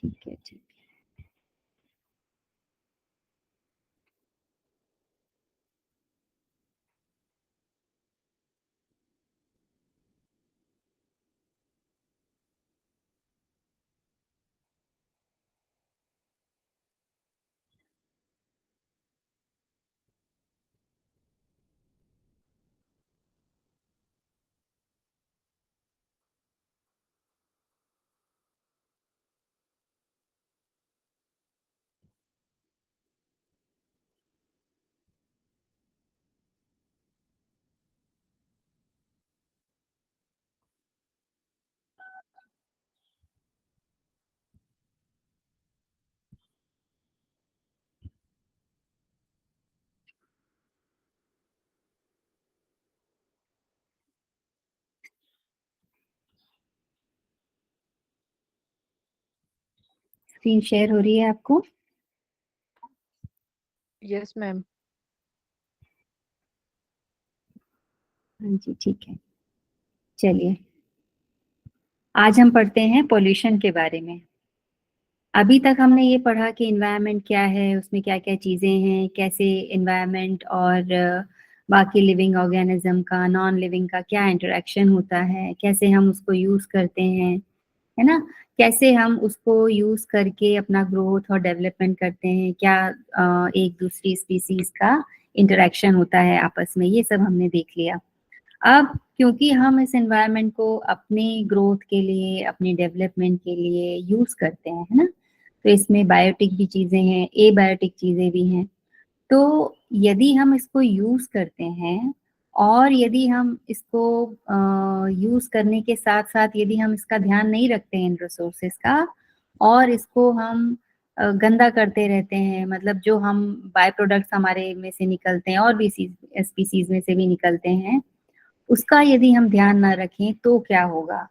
ठीक है, ठीक है। स्क्रीन शेयर हो रही है आपको? Yes ma'am. हाँ जी, ठीक है। चलिए, आज हम पढ़ते हैं पोल्यूशन के बारे में। अभी तक हमने ये पढ़ा कि इन्वायरमेंट क्या है, उसमें क्या क्या चीज़ें हैं, कैसे इन्वायरमेंट और बाकी लिविंग ऑर्गेनिज्म का, नॉन लिविंग का क्या इंटरेक्शन होता है, कैसे हम उसको यूज़ करते हैं, है ना? कैसे हम उसको यूज़ करके अपना ग्रोथ और डेवलपमेंट करते हैं, क्या एक दूसरी स्पीसीज़ का इंटरेक्शन होता है आपस में, ये सब हमने देख लिया। अब क्योंकि हम इस एनवायरनमेंट को अपनी ग्रोथ के लिए, अपनी डेवलपमेंट के लिए यूज़ करते हैं, है ना? तो इसमें बायोटिक भी चीज़ें हैं, एबायोटिक चीज़ें भी हैं। तो यदि हम इसको यूज़ करते हैं और यदि हम इसको यूज़ करने के साथ-साथ यदि हम इसका ध्यान नहीं रखते हैं इन रिसोर्सेज़ का और इसको हम गंदा करते रहते हैं, मतलब जो हम बाय प्रोडक्ट्स हमारे में से निकलते हैं और भी स्पीसीज़ में से भी निकलते हैं, उसका यदि हम ध्यान ना रखें तो क्या होगा,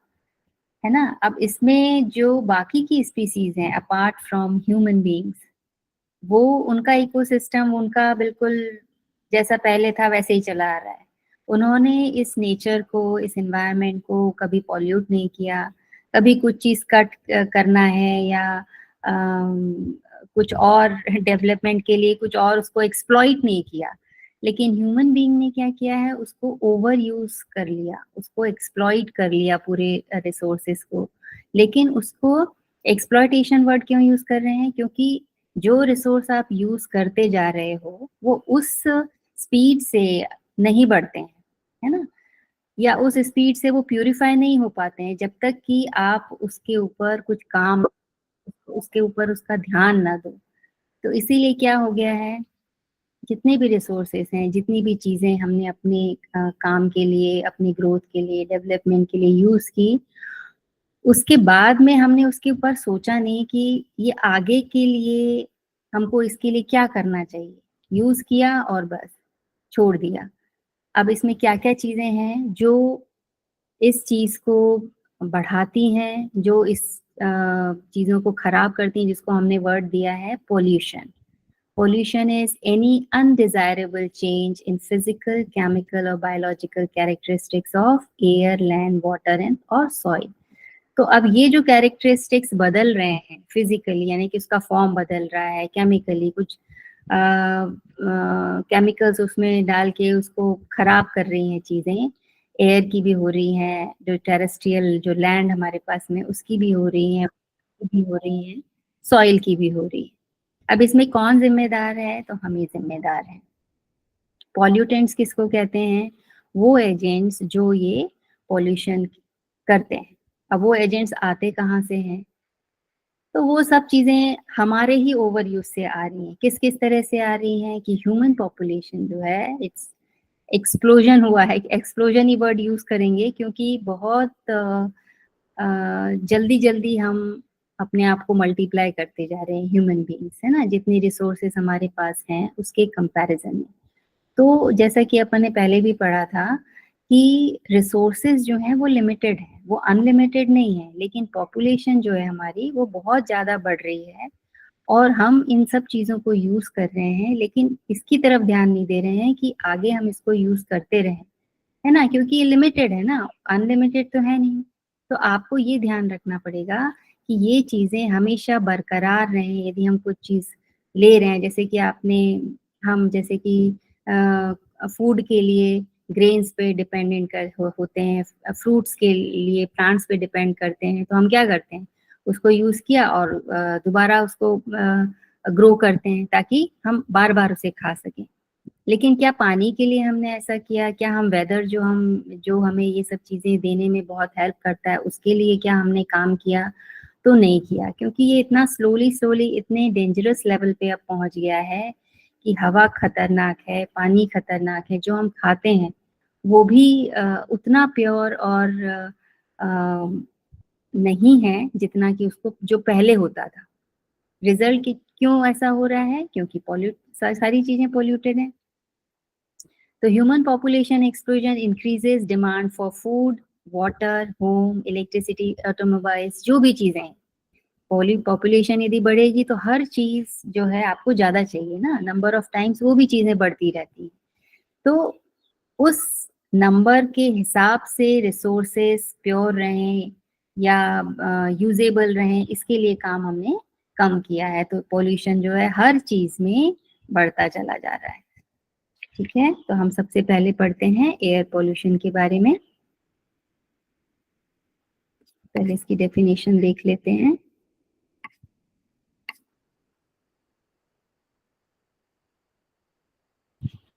है ना? अब इसमें जो बाकी की स्पीसीज़ हैं अपार्ट फ्रॉम ह्यूमन बीइंग्स, वो उनका इकोसिस्टम उनका बिल्कुल जैसा पहले था वैसे ही चला आ रहा है। उन्होंने इस नेचर को, इस एनवायरनमेंट को कभी पॉल्यूट नहीं किया, कभी कुछ चीज़ कट करना है या कुछ और डेवलपमेंट के लिए कुछ और उसको एक्सप्लॉइट नहीं किया। लेकिन ह्यूमन बीइंग ने क्या किया है, उसको ओवर यूज़ कर लिया, उसको एक्सप्लॉइट कर लिया पूरे रिसोर्सेज़ को। लेकिन उसको एक्सप्लॉइटेशन वर्ड क्यों यूज़ कर रहे हैं? क्योंकि जो रिसोर्स आप यूज़ करते जा रहे हो, वो उस स्पीड से नहीं बढ़ते हैं, है ना? या उस स्पीड से वो प्यूरिफाई नहीं हो पाते हैं जब तक कि आप उसके ऊपर कुछ काम, उसके ऊपर उसका ध्यान ना दो। तो इसीलिए क्या हो गया है, जितने भी रिसोर्सेस हैं, जितनी भी चीज़ें हमने अपने काम के लिए, अपनी ग्रोथ के लिए, डेवलपमेंट के लिए यूज़ की, उसके बाद में हमने उसके ऊपर सोचा नहीं कि ये आगे के लिए हमको इसके लिए क्या करना चाहिए। यूज़ किया और बस छोड़ दिया। अब इसमें क्या-क्या चीज़ें हैं जो इस चीज़ को बढ़ाती हैं, जो इस चीज़ों को खराब करती हैं, जिसको हमने वर्ड दिया है pollution. Pollution is any undesirable change in physical, chemical or biological characteristics of air, land, water and or soil. तो अब ये जो कैरेक्टरिस्टिक्स बदल रहे हैं फिजिकली, यानी कि उसका फॉर्म बदल रहा है, केमिकली कुछ केमिकल्स उसमें डाल के उसको खराब कर रही हैं चीज़ें, एयर की भी हो रही हैं, जो टेरेस्ट्रियल जो लैंड हमारे पास में उसकी भी हो रही हैं, भी हो रही हैं, सॉइल की भी हो रही है। अब इसमें कौन ज़िम्मेदार है? तो हम ही ज़िम्मेदार हैं। पॉल्यूटेंट्स किसको कहते हैं? वो एजेंट्स जो ये पॉल्यूशन करते हैं। अब वो एजेंट्स आते कहाँ से हैं? तो वो सब चीज़ें हमारे ही ओवर यूज़ से आ रही हैं। किस-किस तरह से आ रही हैं कि ह्यूमन पॉपुलेशन जो है इट्स एक्सप्लोजन हुआ है। एक्सप्लोजन ही वर्ड यूज़ करेंगे क्योंकि बहुत जल्दी-जल्दी हम अपने आप को मल्टीप्लाई करते जा रहे हैं ह्यूमन बीइंग्स, है ना? जितनी रिसोर्सेज़ हमारे पास हैं उसके कंपैरिज़न में। तो जैसा कि अपन ने पहले भी पढ़ा था कि रिसोर्सेज़ जो हैं वो लिमिटेड हैं, वो अनलिमिटेड नहीं है, लेकिन पॉपुलेशन जो है हमारी वो बहुत ज़्यादा बढ़ रही है और हम इन सब चीज़ों को यूज़ कर रहे हैं, लेकिन इसकी तरफ ध्यान नहीं दे रहे हैं कि आगे हम इसको यूज़ करते रहें, है ना? क्योंकि ये लिमिटेड है ना, अनलिमिटेड तो है नहीं। तो आपको ये ध्यान रखना पड़ेगा कि ये चीजें हमेशा बरकरार रहें। यदि हम कुछ चीज ले रहे हैं, जैसे कि हम जैसे कि फूड के लिए ग्रेन्स पे डिपेंडेंट होते हैं, फ्रूट्स के लिए प्लांट्स पे डिपेंड करते हैं, तो हम क्या करते हैं, उसको यूज किया और दोबारा उसको ग्रो करते हैं ताकि हम बार बार उसे खा सकें। लेकिन क्या पानी के लिए हमने ऐसा किया? क्या हम वेदर जो हमें ये सब चीजें देने में बहुत हेल्प करता है, उसके लिए क्या हमने काम किया? तो नहीं किया, क्योंकि ये इतना स्लोली स्लोली इतने डेंजरस लेवल पे अब पहुंच गया है कि हवा खतरनाक है, पानी खतरनाक है, जो हम खाते हैं वो भी उतना प्योर और नहीं है जितना कि उसको जो पहले होता था। रिजल्ट क्यों ऐसा हो रहा है? क्योंकि सारी चीजें पोल्यूटेड हैं। तो human population explosion increases demand for food, water, home, electricity, automobiles, जो भी चीजें हैं। पॉपुलेशन यदि बढ़ेगी तो हर चीज जो है आपको ज्यादा चाहिए ना, नंबर ऑफ टाइम्स वो भी चीजें बढ़ती रहती हैं। तो उस नंबर के हिसाब से रिसोर्सेस प्योर रहें या यूजेबल रहें, इसके लिए काम हमने कम किया है। तो पॉल्यूशन जो है हर चीज में बढ़ता चला जा रहा है। ठीक है, तो हम सबसे पहले पढ़ते हैं एयर पॉल्यूशन के बारे में। पहले इसकी डेफिनेशन देख लेते हैं।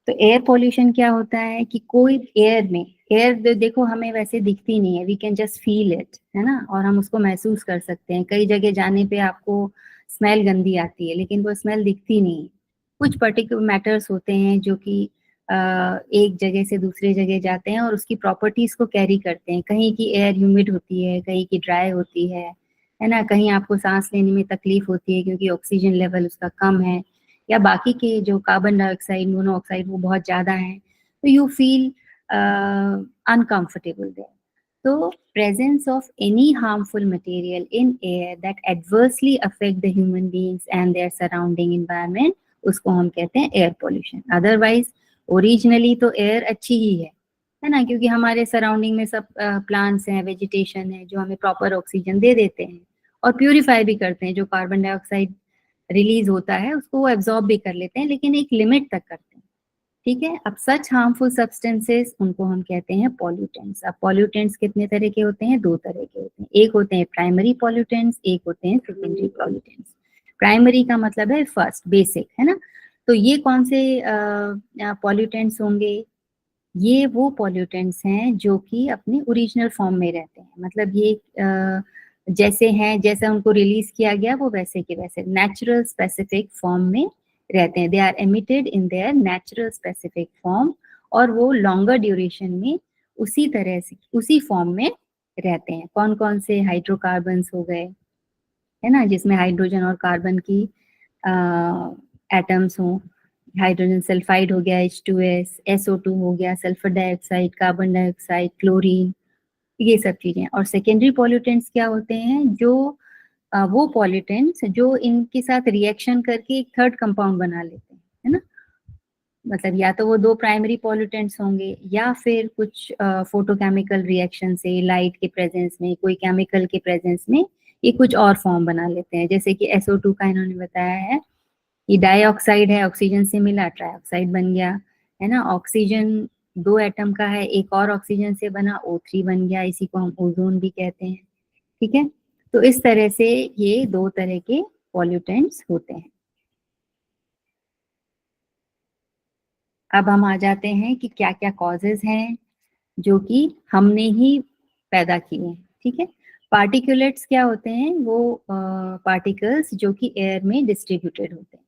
तो एयर पॉल्यूशन क्या होता है कि कोई एयर देखो हमें वैसे दिखती नहीं है, we can just feel it, है ना, और हम उसको महसूस कर सकते हैं। कई जगह जाने पे आपको स्मेल गंदी आती है, लेकिन वो स्मेल दिखती नहीं है। कुछ पर्टिकुलर मैटर्स होते हैं जो कि एक जगह से दूसरे जगह जाते हैं और उसकी प्रॉपर्टीज को कैरी करते हैं। कहीं की एयर ह्यूमिड होती है, कहीं की ड्राई होती है ना, कहीं आपको सांस लेने में तकलीफ होती है क्योंकि ऑक्सीजन लेवल उसका कम है, या बाकी के जो कार्बन डाइऑक्साइड, मोनोऑक्साइड वो बहुत ज्यादा है, तो यू फील अनकंफर्टेबल देयर। तो presence of any harmful material in air that adversely affect the human beings and their surrounding environment, उसको हम कहते हैं एयर पोल्यूशन। अदरवाइज ओरिजिनली तो एयर अच्छी ही है ना, क्योंकि हमारे सराउंडिंग में सब प्लांट्स हैं, वेजिटेशन है, जो हमें प्रॉपर ऑक्सीजन दे देते हैं और प्यूरिफाई भी करते हैं। जो कार्बन डाइऑक्साइड रिलीज होता है उसको वो एब्जॉर्ब भी कर लेते हैं, लेकिन एक लिमिट तक करते हैं। ठीक है, अब सच हार्मफुल सब्सटेंसेस, उनको हम कहते हैं पॉल्यूटेंट्स। अब पॉल्यूटेंट्स कितने तरह के होते हैं? दो तरह के होते हैं। एक होते हैं प्राइमरी पॉल्यूटेंट्स, एक होते हैं सेकेंडरी पॉल्यूटेंट्स। प्राइमरी का मतलब है फर्स्ट, बेसिक, है ना। तो ये कौन से पॉल्यूटेंट्स होंगे? ये वो पॉल्यूटेंट्स हैं जो कि अपने ओरिजिनल फॉर्म में रहते हैं, मतलब ये जैसे हैं, जैसा उनको रिलीज किया गया वो वैसे के वैसे नेचुरल स्पेसिफिक फॉर्म में रहते हैं। They are emitted in their natural specific form, और वो लॉन्गर ड्यूरेशन में उसी तरह से उसी फॉर्म में रहते हैं। कौन कौन से? हाइड्रोकार्बन्स हो गए, है ना, जिसमें हाइड्रोजन और कार्बन की एटम्स हों। हाइड्रोजन सल्फाइड हो गया H2S, SO2 हो गया, sulphur dioxide, carbon dioxide, chlorine, ये सब चीजें। और सेकेंडरी पॉल्यूटेंट्स क्या होते हैं? जो वो पॉल्यूटेंट्स जो इनके साथ रिएक्शन करके एक थर्ड कंपाउंड बना लेते हैं, है ना। मतलब या तो वो दो प्राइमरी पॉल्यूटेंट्स होंगे, या फिर कुछ फोटोकेमिकल रिएक्शन से, लाइट के प्रेजेंस में, कोई केमिकल के प्रेजेंस में ये कुछ और फॉर्म बना लेते हैं। जैसे कि SO2 का इन्होंने बताया है, ये डाइऑक्साइड है, ऑक्सीजन से मिला ट्राइऑक्साइड बन गया, है ना। ऑक्सीजन दो एटम का है, एक और ऑक्सीजन से बना, O3 बन गया, इसी को हम ओजोन भी कहते हैं। ठीक है, तो इस तरह से ये दो तरह के पॉल्यूटेंट्स होते हैं। अब हम आ जाते हैं कि क्या क्या कॉजेज हैं जो कि हमने ही पैदा किए हैं। ठीक है, पार्टिकुलेट्स क्या होते हैं? वो पार्टिकल्स जो कि एयर में डिस्ट्रीब्यूटेड होते हैं।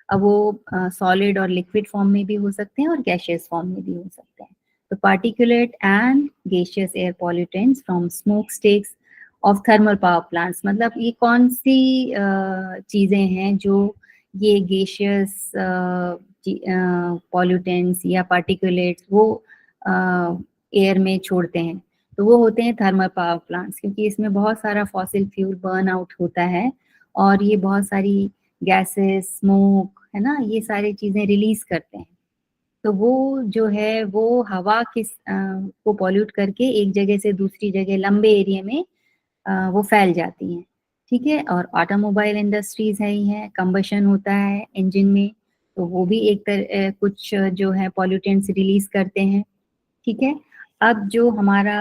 अब वो सॉलिड और लिक्विड फॉर्म में भी हो सकते हैं और गैशियस फॉर्म में भी हो सकते हैं। तो particulate and gaseous air pollutants from smoke sticks of thermal power plants, मतलब ये कौन सी चीजें हैं जो ये गैशियस पॉल्यूटेंट्स या पार्टिकुलेट्स वो एयर में छोड़ते हैं? तो वो होते हैं थर्मल पावर प्लांट्स, क्योंकि इसमें बहुत सारा फॉसिल फ्यूल बर्न आउट होता है और ये बहुत सारी गैसेस, स्मोक, है ना, ये सारी चीजें रिलीज करते हैं। तो वो जो है वो हवा को पॉल्यूट करके एक जगह से दूसरी जगह लंबे एरिया में वो फैल जाती हैं। ठीक है। और ऑटोमोबाइल इंडस्ट्रीज है ही है, कंबशन होता है इंजन में, तो वो भी कुछ जो है पॉल्यूटेंट्स रिलीज करते हैं। ठीक है। अब जो हमारा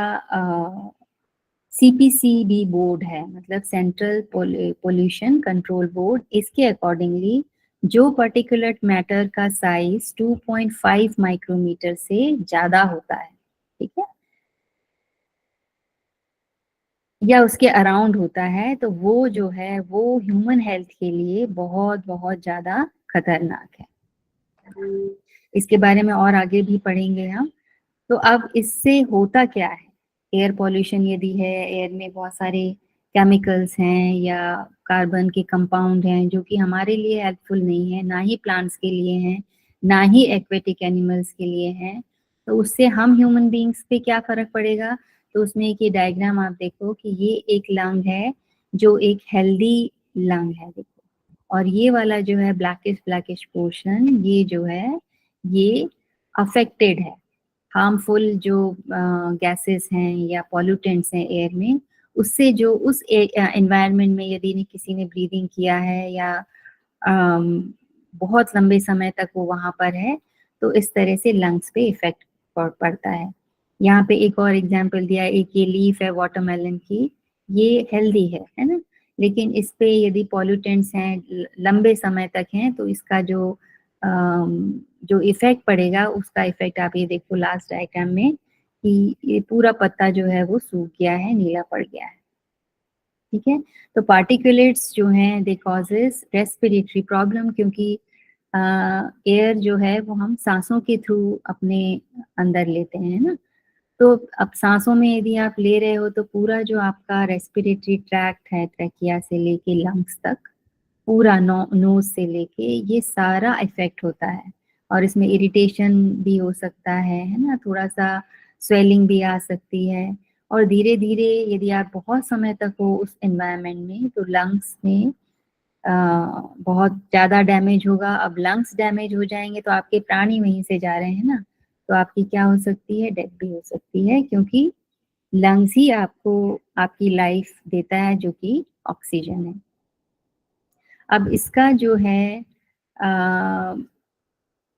सीपीसीबी बोर्ड है, मतलब सेंट्रल पोल्यूशन कंट्रोल बोर्ड, इसके अकॉर्डिंगली जो पर्टिकुलर मैटर का साइज 2.5 माइक्रोमीटर से ज्यादा होता है, ठीक है, या उसके अराउंड होता है, तो वो जो है वो ह्यूमन हेल्थ के लिए बहुत बहुत ज्यादा खतरनाक है। इसके बारे में और आगे भी पढ़ेंगे हम। तो अब इससे होता क्या है, एयर पॉल्यूशन यदि है, एयर में बहुत सारे केमिकल्स हैं या कार्बन के कंपाउंड हैं जो कि हमारे लिए हेल्पफुल नहीं है, ना ही प्लांट्स के लिए हैं, ना ही एक्वेटिक एनिमल्स के लिए हैं, तो उससे हम ह्यूमन बींग्स पे क्या फर्क पड़ेगा। तो उसमें एक ये डायग्राम आप देखो कि ये एक लंग है जो एक हेल्दी लंग है, देखो, और ये वाला जो है ब्लैकिश ब्लैकिश पोर्शन, ये जो है ये अफेक्टेड है। हार्मफुल जो गैसेस हैं या पॉल्यूटेंट्स हैं एयर में, उससे जो उस एनवायरनमेंट में यदि किसी ने ब्रीदिंग किया है या बहुत लंबे समय तक वो वहाँ पर है, तो इस तरह से लंग्स पे इफेक्ट पड़ता है। यहाँ पे एक और एग्जांपल दिया है, एक ये लीफ है वाटरमेलन की, ये हेल्दी है ना, लेकिन इस पे यदि पॉल्यूटेंट्स हैं लंबे समय तक हैं, तो इसका जो इफेक्ट पड़ेगा, उसका इफेक्ट आप ये देखो लास्ट डायग्राम में कि ये पूरा पत्ता जो है वो सूख गया है, नीला पड़ गया है। ठीक है। तो पार्टिकुलेट्स जो हैं दे कॉजेस रेस्पिरेटरी प्रॉब्लम, क्योंकि एयर जो है वो हम सांसों के थ्रू अपने अंदर लेते हैं ना, तो अब सांसों में यदि आप ले रहे हो तो पूरा जो आपका रेस्पिरेटरी ट्रैक्ट है, ट्रैकिया से लेके लंग्स तक, पूरा नोज से लेके ये सारा इफेक्ट होता है। और इसमें इरिटेशन भी हो सकता है ना, थोड़ा सा स्वेलिंग भी आ सकती है। और धीरे धीरे यदि आप बहुत समय तक हो उस एनवायरनमेंट में, तो लंग्स में बहुत ज़्यादा डैमेज होगा। अब लंग्स डैमेज हो जाएंगे तो आपके प्राण ही वहीं से जा रहे हैं ना, तो आपकी क्या हो सकती है, डेथ भी हो सकती है, क्योंकि लंग्स ही आपको आपकी लाइफ देता है जो कि ऑक्सीजन है। अब इसका जो है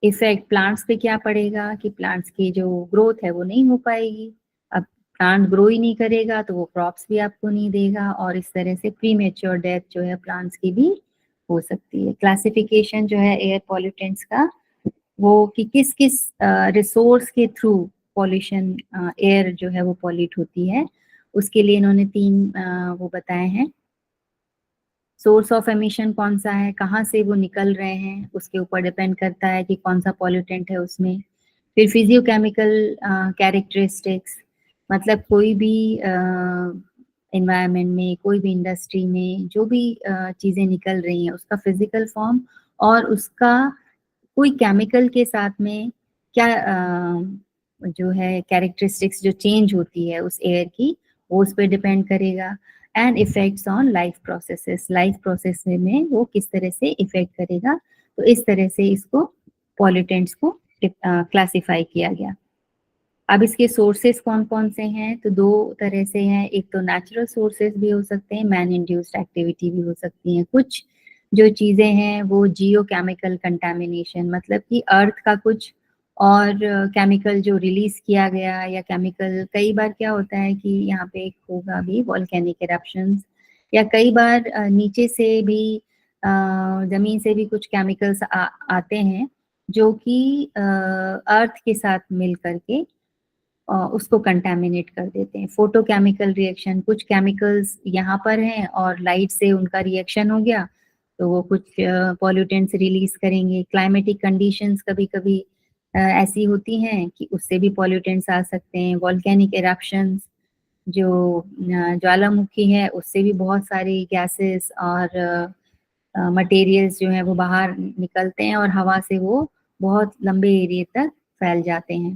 इफेक्ट प्लांट्स पे क्या पड़ेगा कि प्लांट्स की जो ग्रोथ है वो नहीं हो पाएगी। अब प्लांट ग्रो ही नहीं करेगा तो वो क्रॉप्स भी आपको नहीं देगा, और इस तरह से प्री मेच्योर डेथ जो है प्लांट्स की भी हो सकती है। क्लासिफिकेशन जो है एयर पॉल्यूटेंट्स का, वो कि किस किस रिसोर्स के थ्रू पॉल्यूशन एयर जो है वो पॉल्यूट होती है, उसके लिए इन्होंने 3 वो बताए हैं। सोर्स ऑफ एमिशन कौन सा है, कहाँ से वो निकल रहे हैं, उसके ऊपर डिपेंड करता है कि कौन सा पॉल्यूटेंट है उसमें। फिर फिजियोकेमिकल कैरेक्टरिस्टिक्स, मतलब कोई भी एनवायरनमेंट में, कोई भी इंडस्ट्री में जो भी चीज़ें निकल रही हैं, उसका फिजिकल फॉर्म और उसका कोई केमिकल के साथ में क्या जो है कैरेक्टरिस्टिक्स जो चेंज होती है उस एयर की, वो उस पर डिपेंड करेगा। And effects on life processes, life process में वो किस तरह से इफेक्ट करेगा, तो इस तरह से इसको पॉल्यूटेंट्स को क्लासिफाई किया गया। अब इसके सोर्सेस कौन कौन से हैं, तो 2 तरह से हैं। एक तो नेचुरल सोर्सेस भी हो सकते हैं, मैन इंड्यूस्ड एक्टिविटी भी हो सकती हैं। कुछ जो चीज़ें हैं वो जियो केमिकल कंटामिनेशन, मतलब कि अर्थ का कुछ और केमिकल जो रिलीज किया गया, या केमिकल, कई बार क्या होता है कि यहाँ पे एक होगा भी वॉल्केनिक इरप्शंस, या कई बार नीचे से भी जमीन से भी कुछ केमिकल्स आते हैं जो कि अर्थ के साथ मिल करके उसको कंटामिनेट कर देते हैं। फोटोकेमिकल रिएक्शन, कुछ केमिकल्स यहाँ पर हैं और लाइट से उनका रिएक्शन हो गया तो वो कुछ पॉल्यूटेंट्स रिलीज करेंगे। क्लाइमेटिक कंडीशंस कभी कभी ऐसी होती हैं कि उससे भी पॉल्यूटेंट्स आ सकते हैं। वॉल्केनिक इरप्शंस, जो ज्वालामुखी है, उससे भी बहुत सारी गैसेस और मटेरियल्स जो हैं वो बाहर निकलते हैं और हवा से वो बहुत लंबे एरिया तक फैल जाते हैं।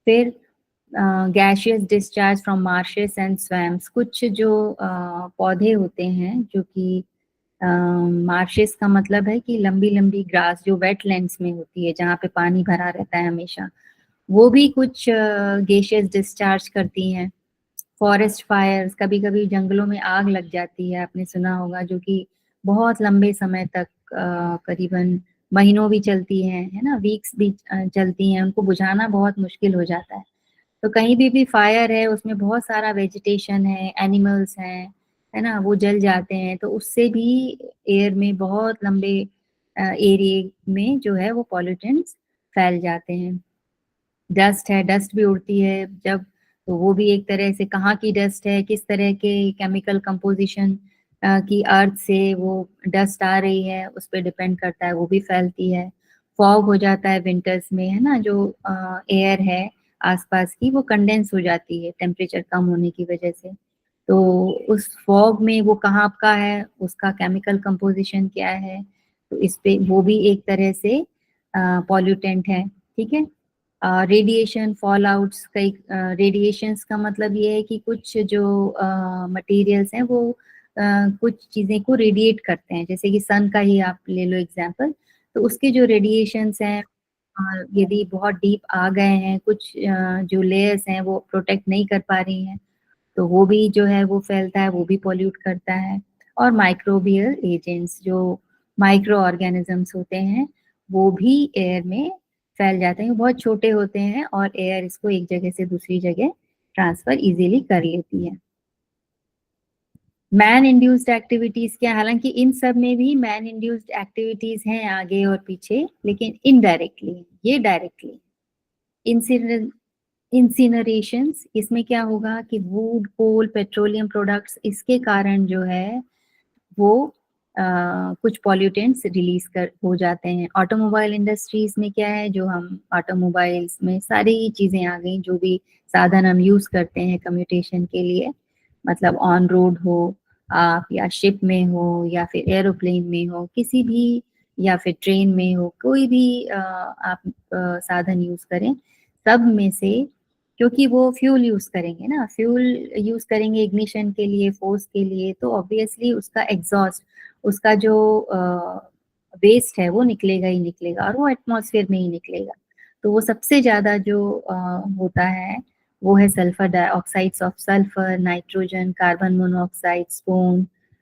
फिर gaseous discharge from marches and swamps, कुछ जो पौधे होते हैं जो कि मार्शेस का मतलब है कि लंबी लंबी ग्रास जो वेटलैंड्स में होती है, जहाँ पे पानी भरा रहता है हमेशा, वो भी कुछ गैशियस डिस्चार्ज करती हैं। फॉरेस्ट फायर्स, कभी कभी जंगलों में आग लग जाती है, आपने सुना होगा, जो कि बहुत लंबे समय तक करीबन महीनों भी चलती है ना, वीक्स भी चलती हैं, उनको बुझाना बहुत मुश्किल हो जाता है। तो कहीं भी फायर है, उसमें बहुत सारा वेजिटेशन है, एनिमल्स हैं, है ना, वो जल जाते हैं, तो उससे भी एयर में बहुत लंबे एरिया में जो है वो पॉल्यूटेंट्स फैल जाते हैं। डस्ट है, डस्ट भी उड़ती है जब, तो वो भी एक तरह से कहाँ की डस्ट है, किस तरह के केमिकल कंपोजिशन की अर्थ से वो डस्ट आ रही है, उस पर डिपेंड करता है, वो भी फैलती है। फॉग हो जाता है विंटर्स में, है ना, जो एयर है आसपास की वो कंडेंस हो जाती है टेम्परेचर कम होने की वजह से। तो उस फॉग में वो कहाँ का है, उसका केमिकल कंपोजिशन क्या है, तो इस पे वो भी एक तरह से पॉल्यूटेंट है। ठीक है। रेडिएशन फॉल आउट्स, कई रेडिएशंस का मतलब ये है कि कुछ जो मटेरियल्स हैं वो कुछ चीज़ें को रेडिएट करते हैं, जैसे कि सन का ही आप ले लो एग्जांपल, तो उसके जो रेडिएशंस हैं यदि बहुत डीप आ गए हैं, कुछ जो लेयर्स हैं वो प्रोटेक्ट नहीं कर पा रही हैं, तो वो भी जो है वो फैलता है, वो भी पॉल्यूट करता है। और माइक्रोबियल एजेंट्स, जो माइक्रो ऑर्गेनिजम्स होते हैं, वो भी एयर में फैल जाते हैं, वो बहुत छोटे होते हैं और एयर इसको एक जगह से दूसरी जगह ट्रांसफर इजीली कर लेती है। मैन इंड्यूस्ड एक्टिविटीज क्या, हालांकि इन सब में भी मैन इंड्यूस्ड एक्टिविटीज हैं आगे और पीछे, लेकिन इनडायरेक्टली, ये डायरेक्टली इंसिनरेशंस, इसमें क्या होगा कि वुड, कोल, पेट्रोलियम प्रोडक्ट्स, इसके कारण जो है वो कुछ पॉल्यूटेंट्स रिलीज कर हो जाते हैं। ऑटोमोबाइल इंडस्ट्रीज में क्या है, जो हम ऑटोमोबाइल्स में सारी चीजें आ गई, जो भी साधन हम यूज करते हैं कम्यूटेशन के लिए, मतलब ऑन रोड हो आप, या शिप में हो, या फिर एरोप्लेन में हो, किसी भी, या फिर ट्रेन में हो, कोई भी आप साधन यूज करें, सब में से, क्योंकि वो फ्यूल यूज करेंगे ना, फ्यूल यूज करेंगे इग्निशन के लिए, फोर्स के लिए, तो ऑब्वियसली उसका एग्जॉस्ट, उसका जो वेस्ट है वो निकलेगा ही निकलेगा, और वो एटमॉस्फेयर में ही निकलेगा। तो वो सबसे ज्यादा जो होता है वो है sulphur dioxides of sulphur, nitrogen, carbon monoxide,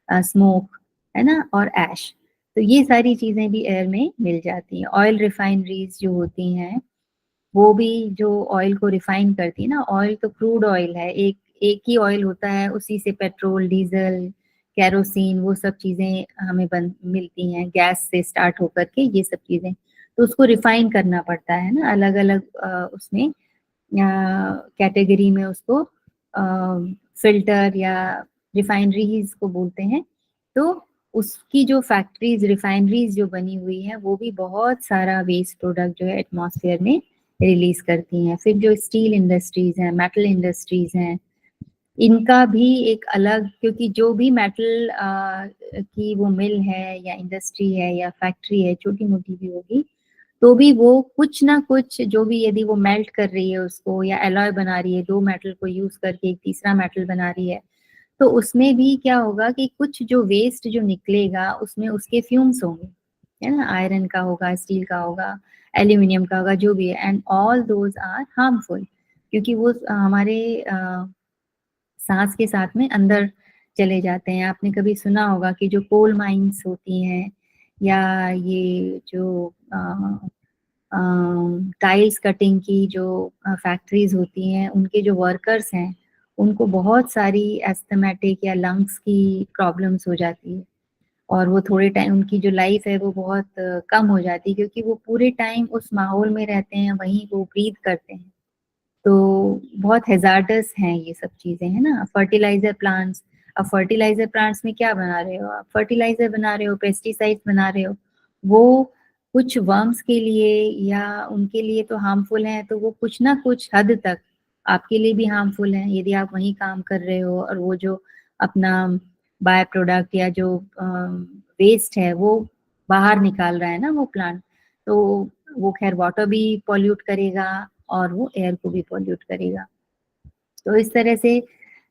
smoke, है ना, और ऐश। तो ये सारी चीजें भी एयर में मिल जाती हैं। ऑयल रिफाइनरीज जो होती हैं, वो भी जो ऑयल को रिफाइन करती है ना, ऑयल तो क्रूड ऑयल है, एक एक ही ऑयल होता है, उसी से पेट्रोल, डीजल, कैरोसिन, वो सब चीजें हमें बन मिलती हैं, गैस से स्टार्ट होकर के ये सब चीजें, तो उसको रिफाइन करना पड़ता है ना, अलग अलग उसमें कैटेगरी में उसको फिल्टर या रिफाइनरीज को बोलते हैं। तो उसकी जो फैक्ट्रीज, रिफाइनरीज जो बनी हुई है, वो भी बहुत सारा वेस्ट प्रोडक्ट जो है एटमॉस्फेयर में रिलीज करती हैं। फिर जो स्टील इंडस्ट्रीज हैं, मेटल इंडस्ट्रीज हैं, इनका भी एक अलग, क्योंकि जो भी मेटल की वो मिल है या इंडस्ट्री है या फैक्ट्री है, छोटी मोटी भी होगी, तो भी वो कुछ ना कुछ, जो भी यदि वो मेल्ट कर रही है उसको, या एलॉय बना रही है, दो मेटल को यूज करके एक तीसरा मेटल बना रही है, तो उसमें भी क्या होगा कि कुछ जो वेस्ट जो निकलेगा उसमें उसके फ्यूम्स होंगे, है ना, आयरन का होगा, स्टील का होगा, एल्यूमिनियम का होगा, जो भी है, and all those are harmful, क्योंकि वो हमारे सांस के साथ में अंदर चले जाते हैं। आपने कभी सुना होगा कि जो कोल माइंस होती हैं, या ये जो टाइल्स कटिंग की जो फैक्ट्रीज होती हैं, उनके जो वर्कर्स हैं, उनको बहुत सारी एस्थमेटिक या लंग्स की प्रॉब्लम्स हो जाती है, और वो थोड़े टाइम, उनकी जो लाइफ है वो बहुत कम हो जाती है, क्योंकि वो पूरे टाइम उस माहौल में रहते हैं, वहीं वो ब्रीथ करते हैं। तो बहुत हेजार्डस हैं ये सब चीजें, है ना। फर्टिलाइजर प्लांट्स, अब फर्टिलाइजर प्लांट्स में क्या बना रहे हो आप, फर्टिलाइजर बना रहे हो, पेस्टिसाइड्स बना रहे हो, वो कुछ वर्म्स के लिए या उनके लिए तो हार्मफुल हैं, तो वो कुछ ना कुछ हद तक आपके लिए भी हार्मफुल हैं, यदि आप वहीं काम कर रहे हो, और वो जो अपना बाय प्रोडक्ट या जो वेस्ट है वो बाहर निकाल रहा है ना वो प्लांट, तो वो खैर वाटर भी पॉल्यूट करेगा और वो एयर को भी पॉल्यूट करेगा। तो इस तरह से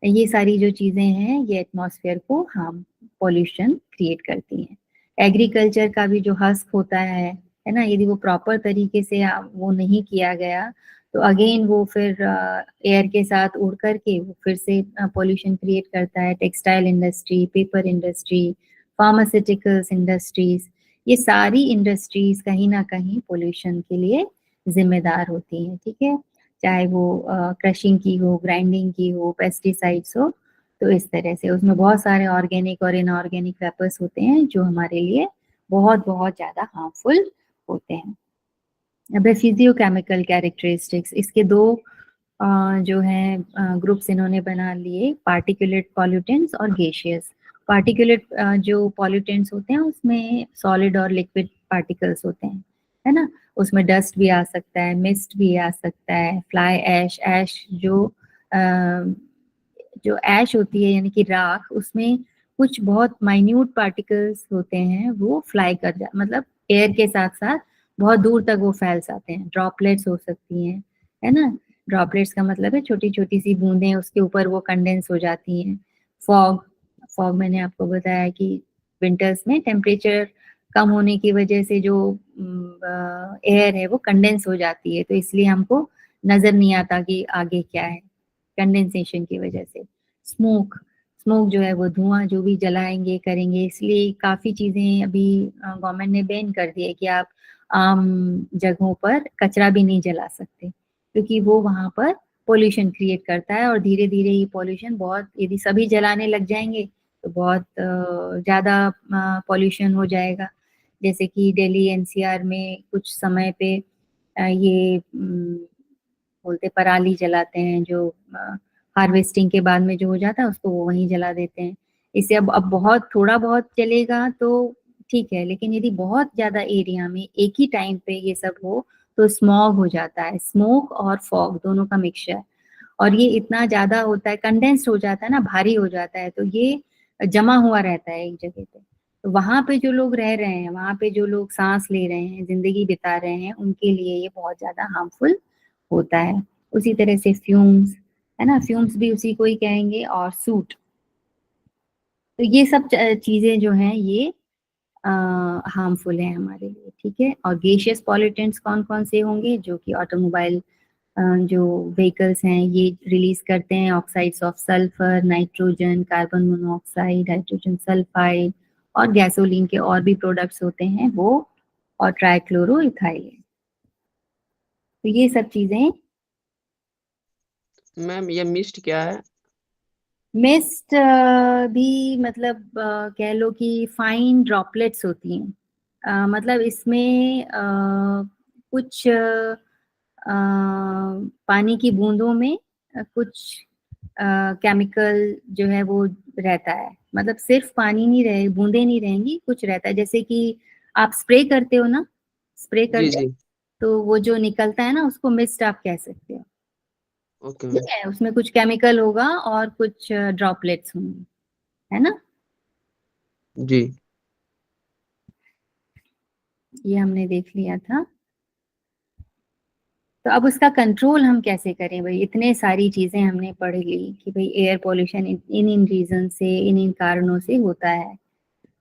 ये सारी जो चीजें हैं ये एटमॉस्फेयर को हार्म, पॉल्यूशन क्रिएट करती हैं। एग्रीकल्चर का भी जो हस्क होता है ना, यदि वो प्रॉपर तरीके से वो नहीं किया गया, तो अगेन वो फिर एयर के साथ उड़ करके वो फिर से पोल्यूशन क्रिएट करता है। Textile industry, paper industry, pharmaceuticals industries, ये सारी इंडस्ट्रीज कहीं ना कहीं पोल्यूशन के लिए जिम्मेदार होती हैं, ठीक है, चाहे वो क्रशिंग की हो, ग्राइंडिंग की हो, पेस्टिसाइड्स हो। तो इस तरह से उसमें बहुत सारे ऑर्गेनिक और इनऑर्गेनिक वेपर्स होते हैं जो हमारे लिए बहुत बहुत ज़्यादा हार्मफुल होते हैं। अब फिजियोकेमिकल कैरेक्टरिस्टिक्स, इसके दो जो है ग्रुप्स इन्होंने बना लिए, पार्टिकुलेट पॉल्यूटेंट्स और गैसियस। पार्टिकुलेट जो पॉल्यूटेंट्स होते हैं उसमें सॉलिड और लिक्विड पार्टिकल्स होते हैं, है ना, उसमें डस्ट भी आ सकता है, मिस्ट भी आ सकता है, फ्लाई ऐश, ऐश जो ऐश होती है यानी कि राख, उसमें कुछ बहुत माइन्यूट पार्टिकल्स होते हैं, वो फ्लाई कर जा मतलब एयर के साथ साथ बहुत दूर तक वो फैल जाते हैं, ड्रॉपलेट्स हो सकती हैं, है ना। ड्रॉपलेट्स का मतलब है छोटी छोटी सी बूंदें, उसके ऊपर वो कंडेंस हो जाती हैं। फॉग, फॉग मैंने आपको बताया कि विंटर्स में टेम्परेचर कम होने की वजह से जो एयर है वो कंडेंस हो जाती है, तो इसलिए हमको नजर नहीं आता कि आगे क्या है, कंडेंसेशन की वजह से। स्मोक, स्मोक जो है वो धुआं जो भी जलाएंगे करेंगे, इसलिए काफी चीजें अभी गवर्नमेंट ने बैन कर दी है कि आप आम जगहों पर कचरा भी नहीं जला सकते, क्योंकि वो वहां पर पोल्यूशन क्रिएट करता है। और धीरे धीरे ये पोल्यूशन बहुत, यदि सभी जलाने लग जाएंगे तो बहुत ज्यादा पोल्यूशन हो जाएगा। जैसे कि दिल्ली एनसीआर में कुछ समय पे ये बोलते पराली जलाते हैं, जो हार्वेस्टिंग के बाद में जो हो जाता है उसको वो वहीं जला देते हैं। इससे अब बहुत थोड़ा बहुत जलेगा तो ठीक है, लेकिन यदि बहुत ज्यादा एरिया में एक ही टाइम पे ये सब हो तो स्मॉग हो जाता है, स्मोक और फॉग दोनों का मिक्सचर। और ये इतना ज्यादा होता है, कंडेंस्ड हो जाता है ना, भारी हो जाता है, तो ये जमा हुआ रहता है एक जगह पे। तो वहां पे जो लोग रह रहे हैं, वहां पे जो लोग सांस ले रहे हैं, जिंदगी बिता रहे हैं, उनके लिए ये बहुत ज्यादा हार्मफुल होता है। उसी तरह से फ्यूम्स, है ना, फ्यूम्स भी उसी को ही कहेंगे, और सूट। तो ये सब चीजें जो हैं ये हार्मफुल है हमारे लिए, ठीक है। और गैसियस पॉल्यूटेंट्स कौन कौन से होंगे, जो कि ऑटोमोबाइल जो व्हीकल्स हैं ये रिलीज करते हैं, oxides of sulphur, nitrogen, carbon monoxide, hydrogen sulphide, और गैसोलीन के और भी प्रोडक्ट्स होते हैं वो, और ट्राइक्लोरो इथाइल। तो ये सब चीजें। मैम ये मिस्ट क्या है? मिस्ट भी मतलब कह लो कि फाइन ड्रॉपलेट्स होती हैं। मतलब इसमें कुछ पानी की बूंदों में कुछ केमिकल जो है वो रहता है, मतलब सिर्फ पानी नहीं रहे, बूंदे नहीं रहेंगी, कुछ रहता है। जैसे कि आप स्प्रे करते हो ना, स्प्रे जी करते जी। तो वो जो निकलता है ना उसको मिस्ट आप कह सकते हो, ओके ठीक मैम। है। उसमें कुछ केमिकल होगा और कुछ ड्रॉपलेट्स होंगे, है ना। जी। ये हमने देख लिया था। तो अब उसका कंट्रोल हम कैसे करें भाई, इतने सारी चीजें हमने पढ़ ली कि भाई air pollution in in region से, इन इन कारणों से होता है।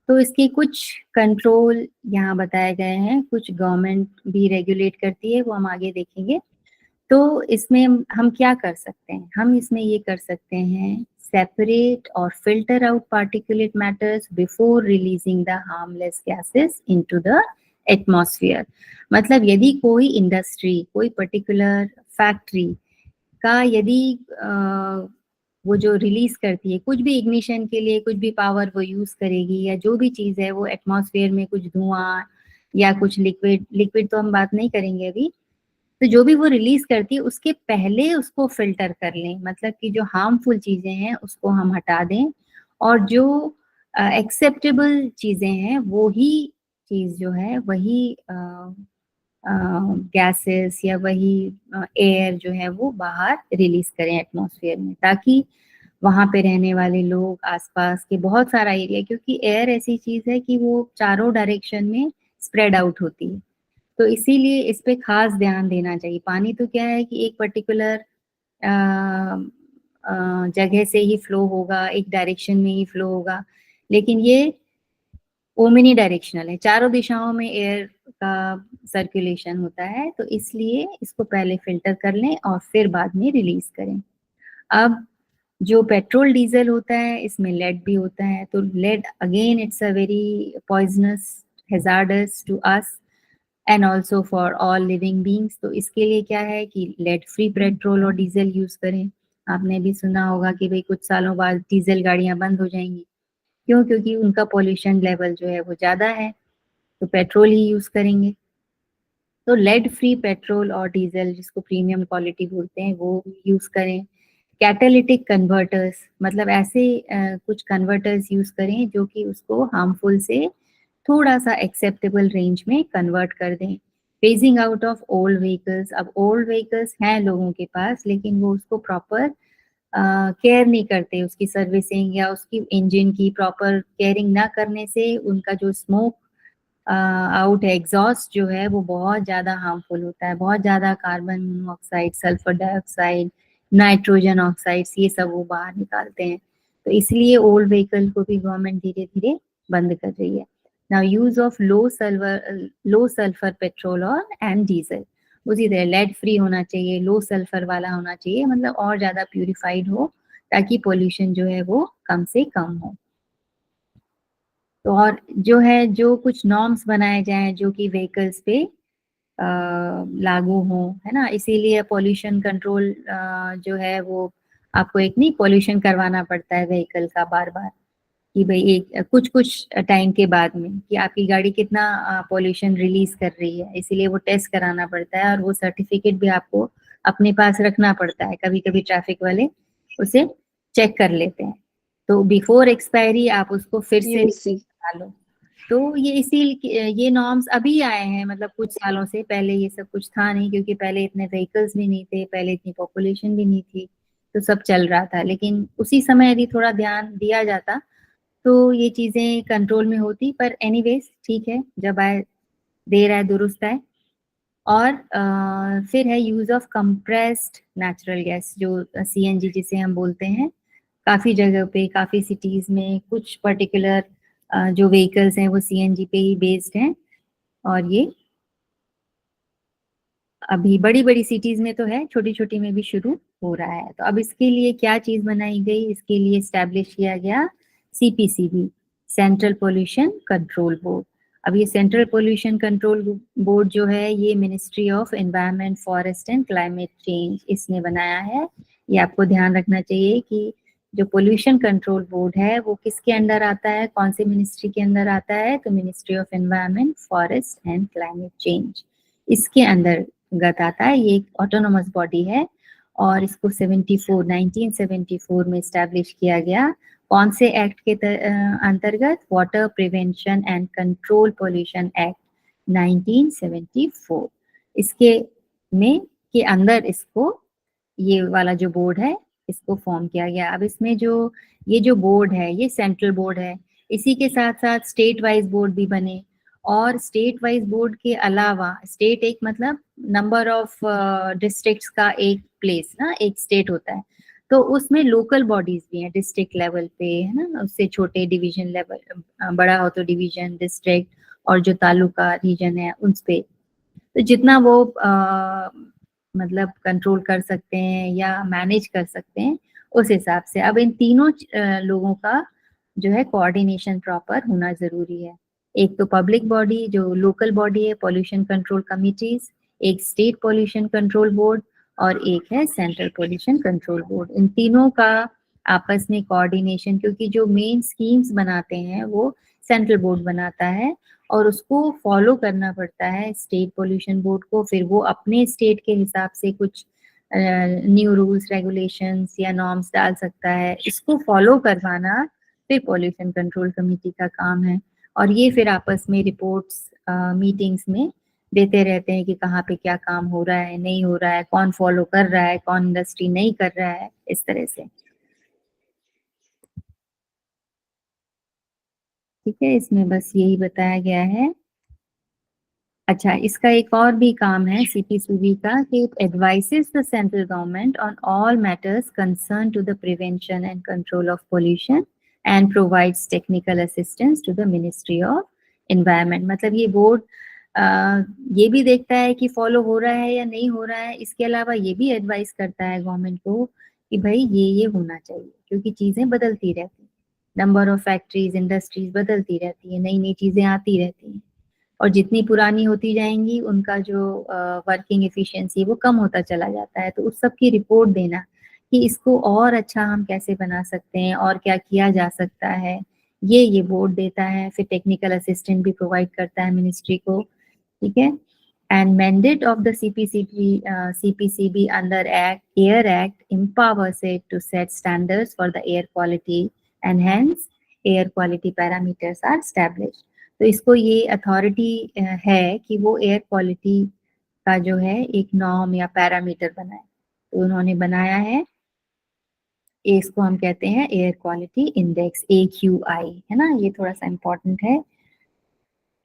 तो इसके कुछ कंट्रोल यहाँ बताए गए हैं, कुछ गवर्नमेंट भी रेगुलेट करती है, वो हम आगे देखेंगे। तो इसमें हम क्या कर सकते हैं, हम इसमें ये कर सकते हैं, सेपरेट और filter out particulate matters before releasing the harmless gases into the atmosphere. मतलब यदि कोई इंडस्ट्री, कोई पर्टिकुलर फैक्ट्री का यदि वो जो रिलीज करती है कुछ भी इग्निशन के लिए, कुछ भी पावर वो यूज करेगी, या जो भी चीज है वो एटमॉस्फेयर में कुछ धुआं या कुछ लिक्विड, लिक्विड तो हम बात नहीं करेंगे अभी, तो जो भी वो रिलीज करती है उसके पहले उसको फिल्टर कर लें, मतलब कि जो हार्मफुल चीजें हैं उसको हम हटा दें, और जो एक्सेप्टेबल चीजें हैं वो ही चीज जो है वही गैसेस या वही एयर जो है वो बाहर रिलीज करें एटमॉस्फेयर में, ताकि वहां पे रहने वाले लोग, आसपास के बहुत सारा एरिया, क्योंकि एयर ऐसी चीज है कि वो चारों डायरेक्शन में स्प्रेड आउट होती है, तो इसीलिए इस पे खास ध्यान देना चाहिए। पानी तो क्या है कि एक पर्टिकुलर जगह से ही फ्लो होगा, एक डायरेक्शन में ही फ्लो होगा, लेकिन ये ओमिनी डायरेक्शनल है, चारों दिशाओं में एयर का सर्कुलेशन होता है, तो इसलिए इसको पहले फिल्टर कर लें और फिर बाद में रिलीज करें। अब जो पेट्रोल डीजल होता है इसमें लेड भी होता है, तो lead again it's a very poisonous hazardous to us and also for all living beings. तो इसके लिए क्या है कि लेड फ्री पेट्रोल और डीजल यूज करें। आपने भी सुना होगा कि भाई कुछ सालों बाद डीजल गाड़ियां बंद हो जाएंगी, क्यों? क्योंकि उनका पॉल्यूशन लेवल जो है वो ज्यादा है, तो पेट्रोल ही यूज करेंगे। तो लेड फ्री पेट्रोल और डीजल, जिसको प्रीमियम क्वालिटी बोलते हैं, वो यूज करें। कैटालिटिक कन्वर्टर्स, मतलब ऐसे कुछ कन्वर्टर्स यूज करें जो कि उसको हार्मफुल से थोड़ा सा एक्सेप्टेबल रेंज में कन्वर्ट कर दें। Phasing out of old vehicles, अब ओल्ड व्हीकल्स हैं लोगों के पास लेकिन वो उसको प्रॉपर केयर नहीं करते, उसकी सर्विसिंग या उसकी इंजन की प्रॉपर केयरिंग ना करने से उनका जो स्मोक आउट है, एग्जॉस्ट जो है वो बहुत ज़्यादा हार्मफुल होता है, बहुत ज़्यादा carbon monoxide, sulphur dioxide, nitrogen oxides, ये सब वो बाहर निकालते हैं। तो इसलिए ओल्ड व्हीकल को भी गवर्नमेंट धीरे धीरे बंद कर रही है। Now use of low sulphur petrol और एंड डीजल, उसी तरह लेड फ्री होना चाहिए, लो सल्फर वाला होना चाहिए, मतलब और ज़्यादा प्यूरिफाइड हो ताकि पोल्यूशन जो है वो कम से कम हो। तो और जो है, जो कुछ नॉर्म्स बनाए जाएं जो कि व्हीकल्स पे लागू हो, है ना, इसीलिए पोल्यूशन कंट्रोल जो है वो आपको एक नहीं पोल्यूशन करवाना पड़ता है व्हीकल का बार बार, कि भाई एक कुछ कुछ टाइम के बाद में कि आपकी गाड़ी कितना पोल्यूशन रिलीज कर रही है, इसीलिए वो टेस्ट कराना पड़ता है और वो सर्टिफिकेट भी आपको अपने पास रखना पड़ता है। कभी कभी ट्रैफिक वाले उसे चेक कर लेते हैं, तो बिफोर एक्सपायरी आप उसको फिर से यूसी। लो। तो ये नॉर्म्स अभी आए हैं, मतलब कुछ सालों से, पहले ये सब कुछ था नहीं, क्योंकि पहले इतने व्हीकल्स भी नहीं थे, पहले इतनी पॉपुलेशन भी नहीं थी, तो सब चल रहा था। लेकिन उसी समय यदि थोड़ा ध्यान दिया जाता तो ये चीजें कंट्रोल में होती। पर एनीवेज ठीक है, जब आए देर आए दुरुस्त आए। और फिर है use of compressed natural gas, जो सीएनजी जिसे हम बोलते हैं। काफी जगह पे, काफी सिटीज में कुछ पर्टिकुलर जो व्हीकल्स हैं वो सीएनजी पे ही बेस्ड हैं, और ये अभी बड़ी बड़ी सिटीज में तो है, छोटी छोटी में भी शुरू हो रहा है। तो अब इसके लिए क्या चीज बनाई गई, इसके लिए स्टैब्लिश किया गया CPCB, central pollution control board. अब ये सेंट्रल पोल्यूशन कंट्रोल बोर्ड जो है ये ministry of environment, forest and climate change इसने बनाया है। ये आपको ध्यान रखना चाहिए कि जो पोल्यूशन कंट्रोल बोर्ड है वो किसके अंडर आता है, कौन से मिनिस्ट्री के अंदर आता है, तो ministry of environment, forest and climate change इसके अंदर गत आता है। ये एक ऑटोनोमस बॉडी है और इसको 1974 में स्टैब्लिश किया गया। कौन से एक्ट के अंतर्गत? Water prevention and control pollution act 1974। इसके में के अंदर इसको, ये वाला जो बोर्ड है इसको फॉर्म किया गया। अब इसमें जो ये जो बोर्ड है ये सेंट्रल बोर्ड है, इसी के साथ साथ स्टेट वाइज बोर्ड भी बने। और स्टेट वाइज बोर्ड के अलावा, स्टेट एक मतलब नंबर ऑफ डिस्ट्रिक्ट्स का एक प्लेस ना, एक स्टेट होता है, तो उसमें लोकल बॉडीज भी हैं डिस्ट्रिक्ट लेवल पे, है ना, उससे छोटे डिवीजन लेवल, बड़ा हो तो डिवीजन, डिस्ट्रिक्ट, और जो तालुका रीजन है उन पे, तो जितना वो मतलब कंट्रोल कर सकते हैं या मैनेज कर सकते हैं उस हिसाब से। अब इन तीनों लोगों का जो है कोऑर्डिनेशन प्रॉपर होना जरूरी है। एक तो पब्लिक बॉडी जो लोकल बॉडी है, पॉल्यूशन कंट्रोल कमिटीज, एक स्टेट पॉल्यूशन कंट्रोल बोर्ड और एक है सेंट्रल पॉल्यूशन कंट्रोल बोर्ड। इन तीनों का आपस में कोऑर्डिनेशन, क्योंकि जो मेन स्कीम्स बनाते हैं वो सेंट्रल बोर्ड बनाता है और उसको फॉलो करना पड़ता है स्टेट पॉल्यूशन बोर्ड को। फिर वो अपने स्टेट के हिसाब से कुछ न्यू रूल्स रेगुलेशंस या नॉर्म्स डाल सकता है, इसको फॉलो करवाना फिर पॉल्यूशन कंट्रोल कमेटी का काम है। और ये फिर आपस में रिपोर्ट्स मीटिंग्स में देते रहते हैं कि कहाँ पे क्या काम हो रहा है, नहीं हो रहा है, कौन फॉलो कर रहा है, कौन इंडस्ट्री नहीं कर रहा है, इस तरह से। ठीक है, इसमें बस यही बताया गया है। अच्छा, इसका एक और भी काम है सीपीसीबी का कि it advises the central government on all matters concern to the prevention and control of pollution, and provides technical assistance to the Ministry of Environment। मतलब ये बोर्ड ये भी देखता है कि फॉलो हो रहा है या नहीं हो रहा है, इसके अलावा ये भी एडवाइस करता है गवर्नमेंट को कि भाई ये होना चाहिए, क्योंकि चीजें बदलती रहती हैं, नंबर ऑफ फैक्ट्रीज इंडस्ट्रीज बदलती रहती है, नई नई चीजें आती रहती हैं, और जितनी पुरानी होती जाएंगी उनका जो वर्किंग एफिशिएंसी वो कम होता चला जाता है। तो उस सब की रिपोर्ट देना कि इसको और अच्छा हम कैसे बना सकते हैं और क्या किया जा सकता है, ये बोर्ड देता है। फिर टेक्निकल असिस्टेंट भी प्रोवाइड करता है मिनिस्ट्री को, ठीक है। And mandate of the CPCB under Air Act empowers it to set standards for the air quality and hence air quality parameters are established। तो इसको ये अथॉरिटी है कि वो एयर क्वालिटी का जो है एक नॉर्म या पैरामीटर बनाए। तो उन्होंने बनाया है, इसको हम कहते हैं एयर क्वालिटी इंडेक्स, AQI, है ना, ये थोड़ा सा इम्पोर्टेंट है।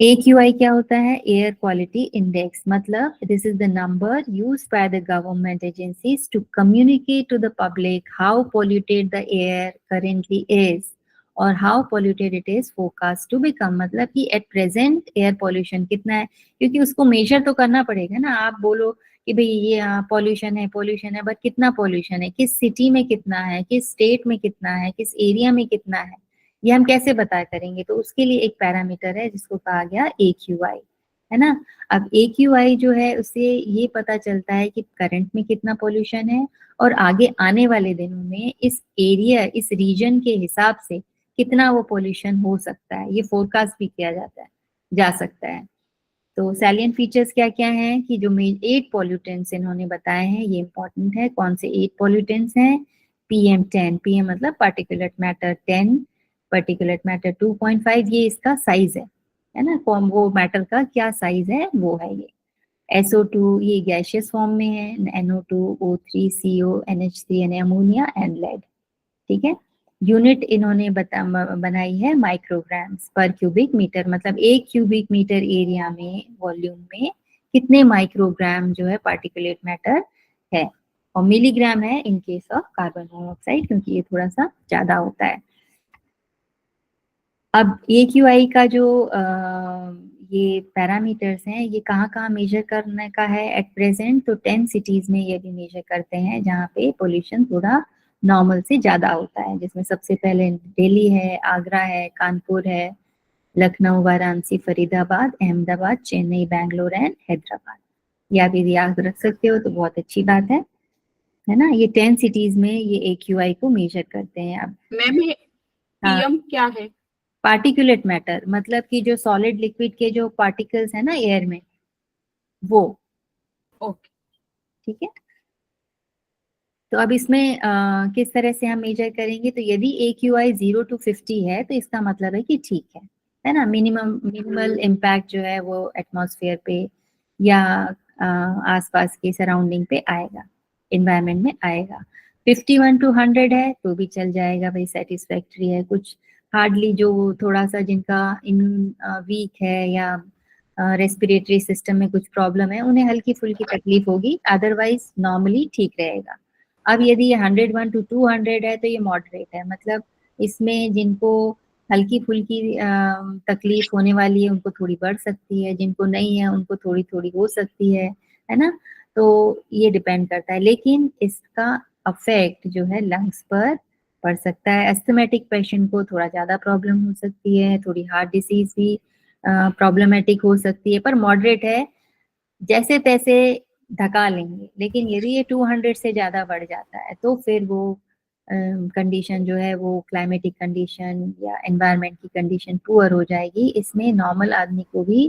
AQI क्या होता है? एयर क्वालिटी इंडेक्स, मतलब this is the number used by the government agencies to communicate to the public how polluted the air currently is और how polluted it is forecast to become. मतलब कि at present air pollution कितना है, क्योंकि उसको major तो करना पड़ेगा ना। आप बोलो कि भाई ये पॉल्यूशन है, बट कितना पॉल्यूशन है, किस सिटी में कितना है, किस स्टेट में कितना है, किस एरिया में कितना है, ये हम कैसे बता करेंगे? तो उसके लिए एक पैरामीटर है जिसको कहा गया AQI, है ना। अब AQI जो है उससे ये पता चलता है कि करंट में कितना पोल्यूशन है और आगे आने वाले दिनों में इस एरिया, इस रीजन के हिसाब से कितना वो पोल्यूशन हो सकता है, ये फोरकास्ट भी किया जा सकता है। तो सैलिएंट फीचर्स क्या क्या हैं कि जो 8 पॉल्यूटेंट्स इन्होंने बताए हैं, ये इंपॉर्टेंट है। कौन से 8 पॉल्यूटेंट्स हैं? PM10, PM मतलब पार्टिकुलेट मैटर 10, पार्टिकुलेट मैटर 2.5, ये इसका साइज है ना, फॉर्म, वो मैटर का क्या साइज है वो है ये। SO2 ये गैशियस फॉर्म में है, NO2, O3, CO, NH3 यानी अमोनिया एंड लेड, ठीक है। यूनिट इन्होंने बनाई है माइक्रोग्राम्स पर क्यूबिक मीटर, मतलब 1 क्यूबिक मीटर एरिया में, वॉल्यूम में कितने माइक्रोग्राम जो है पार्टिकुलेट मैटर है, और मिलीग्राम है in case of carbon monoxide, क्योंकि ये थोड़ा सा ज्यादा होता है। अब AQI का जो ये पैरामीटर्स हैं, ये कहाँ कहाँ मेजर करने का है एट प्रेजेंट? तो 10 सिटीज में ये भी मेजर करते हैं जहाँ पे पोल्यूशन थोड़ा नॉर्मल से ज्यादा होता है, जिसमें सबसे पहले दिल्ली है, आगरा है, कानपुर है, लखनऊ, वाराणसी, फरीदाबाद, अहमदाबाद, चेन्नई, बैंगलोर एंड हैदराबाद। ये आप यदि याद रख सकते हो तो बहुत अच्छी बात है ना। ये 10 सिटीज में ये AQI को मेजर करते हैं। अब मैम ये हाँ, PM क्या है? पार्टिकुलेट मैटर मतलब कि जो सॉलिड लिक्विड के जो पार्टिकल्स है ना एयर में, वो, ओके। ठीक है। तो अब इसमें किस तरह से हम मेजर करेंगे? तो यदि AQI 0 to 50 है तो इसका मतलब है कि ठीक है ना, मिनिमल इम्पैक्ट जो है वो एटमॉस्फेयर पे या आसपास के सराउंडिंग पे आएगा, एनवायरनमेंट में आएगा। 51 to 100 है तो भी चल जाएगा भाई, सेटिस्फैक्ट्री है। कुछ हार्डली जो थोड़ा सा जिनका इम्यून वीक है या रेस्पिरेटरी सिस्टम में कुछ प्रॉब्लम है, उन्हें हल्की फुल्की तकलीफ होगी, अदरवाइज नॉर्मली ठीक रहेगा। अब यदि ये 101 to 200 है तो ये मॉडरेट है, मतलब इसमें जिनको हल्की फुल्की तकलीफ होने वाली है उनको थोड़ी बढ़ सकती है, जिनको नहीं है उनको थोड़ी थोड़ी हो सकती है ना। तो ये डिपेंड करता है, लेकिन इसका अफेक्ट जो है लंग्स पर पड़ सकता है। एस्थमेटिक पेशेंट को थोड़ा ज्यादा प्रॉब्लम हो सकती है, थोड़ी हार्ट डिसीज भी प्रॉब्लमेटिक हो सकती है, पर मॉडरेट है, जैसे तैसे धका लेंगे। लेकिन यदि ये 200 से ज्यादा बढ़ जाता है तो फिर वो कंडीशन जो है वो क्लाइमेटिक कंडीशन या एनवायरनमेंट की कंडीशन पुअर हो जाएगी। इसमें नॉर्मल आदमी को भी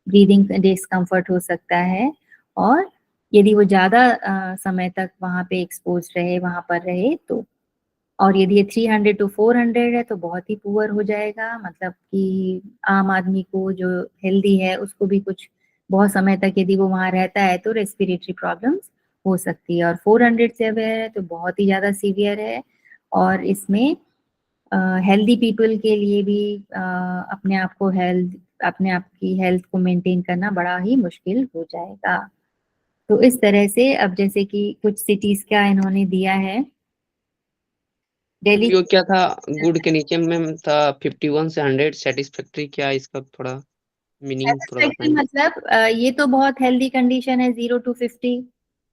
ब्रीदिंग डिस्कम्फर्ट हो सकता है, और यदि वो ज्यादा समय तक वहां पे एक्सपोज रहे, वहां पर रहे तो। और यदि ये 300 to 400 है तो बहुत ही पुअर हो जाएगा, मतलब कि आम आदमी को जो हेल्दी है उसको भी कुछ बहुत समय तक यदि वो वहां रहता है तो रेस्पिरेटरी प्रॉब्लम्स हो सकती है। और 400 से अवेयर है तो बहुत ही ज्यादा सीवियर है, और इसमें हेल्दी पीपल के लिए भी अपने आप की हेल्थ को मेंटेन करना बड़ा ही मुश्किल हो जाएगा। तो इस तरह से अब जैसे कि कुछ सिटीज का इन्होंने दिया है दिल्ली वो क्या था, गुड के नीचे में था 51 से 100 सैटिस्फैक्टरी, क्या इसका थोड़ा मीनिंग थोड़ा सेटिस्फैक्ट्री बताएंगे? मतलब ये तो बहुत हेल्दी कंडीशन है, 0 to 50,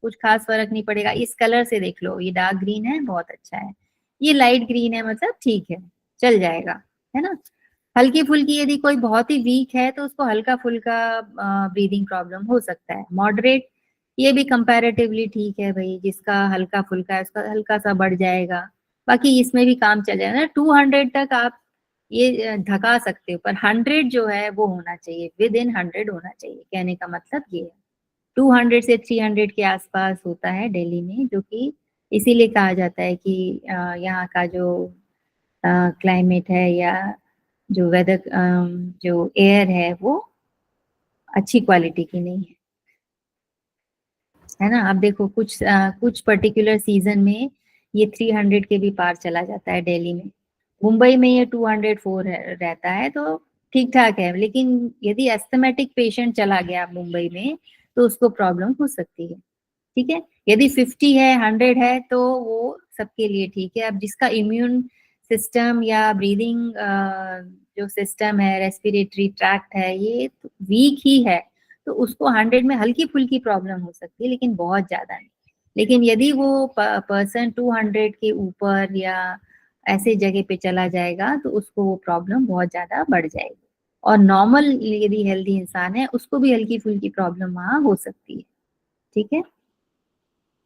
कुछ खास फर्क नहीं पड़ेगा। इस कलर से देख लो, ये डार्क ग्रीन है, बहुत अच्छा है। ये लाइट ग्रीन है, मतलब ठीक है, चल जाएगा, है ना। हल्की फुल्की यदि कोई बहुत ही वीक है तो उसको हल्का फुल्का ब्रीदिंग प्रॉब्लम हो सकता है। मॉडरेट ये भी कंपैरेटिवली ठीक है भाई, जिसका हल्का फुल्का है उसका हल्का सा बढ़ जाएगा, बाकी इसमें भी काम चल जाएगा ना। 200 तक आप ये धका सकते हो, पर 100 जो है वो होना चाहिए, विद इन 100 होना चाहिए, कहने का मतलब ये है। 200 से 300 के आसपास होता है दिल्ली में, जो कि इसीलिए कहा जाता है कि यहाँ का जो क्लाइमेट है या जो वेदर, जो एयर है वो अच्छी क्वालिटी की नहीं है ना। अब देखो कुछ पर्टिकुलर सीजन में ये 300 के भी पार चला जाता है दिल्ली में। मुंबई में ये 204 रहता है, तो ठीक ठाक है। लेकिन यदि एस्थमेटिक पेशेंट चला गया मुंबई में तो उसको प्रॉब्लम हो सकती है, ठीक है। यदि 50 है, 100 है, तो वो सबके लिए ठीक है। अब जिसका इम्यून सिस्टम या ब्रीदिंग जो सिस्टम है, रेस्पिरेटरी ट्रैक्ट है, ये वीक ही है, तो उसको 100 में हल्की फुल्की प्रॉब्लम हो सकती है, लेकिन बहुत ज्यादा नहीं। लेकिन यदि वो पर्सन 200 के ऊपर या ऐसे जगह पे चला जाएगा तो उसको वो प्रॉब्लम बहुत ज्यादा बढ़ जाएगी। और नॉर्मल यदि हेल्दी इंसान है उसको भी हल्की फुल्की प्रॉब्लम वहां हो सकती है, ठीक है।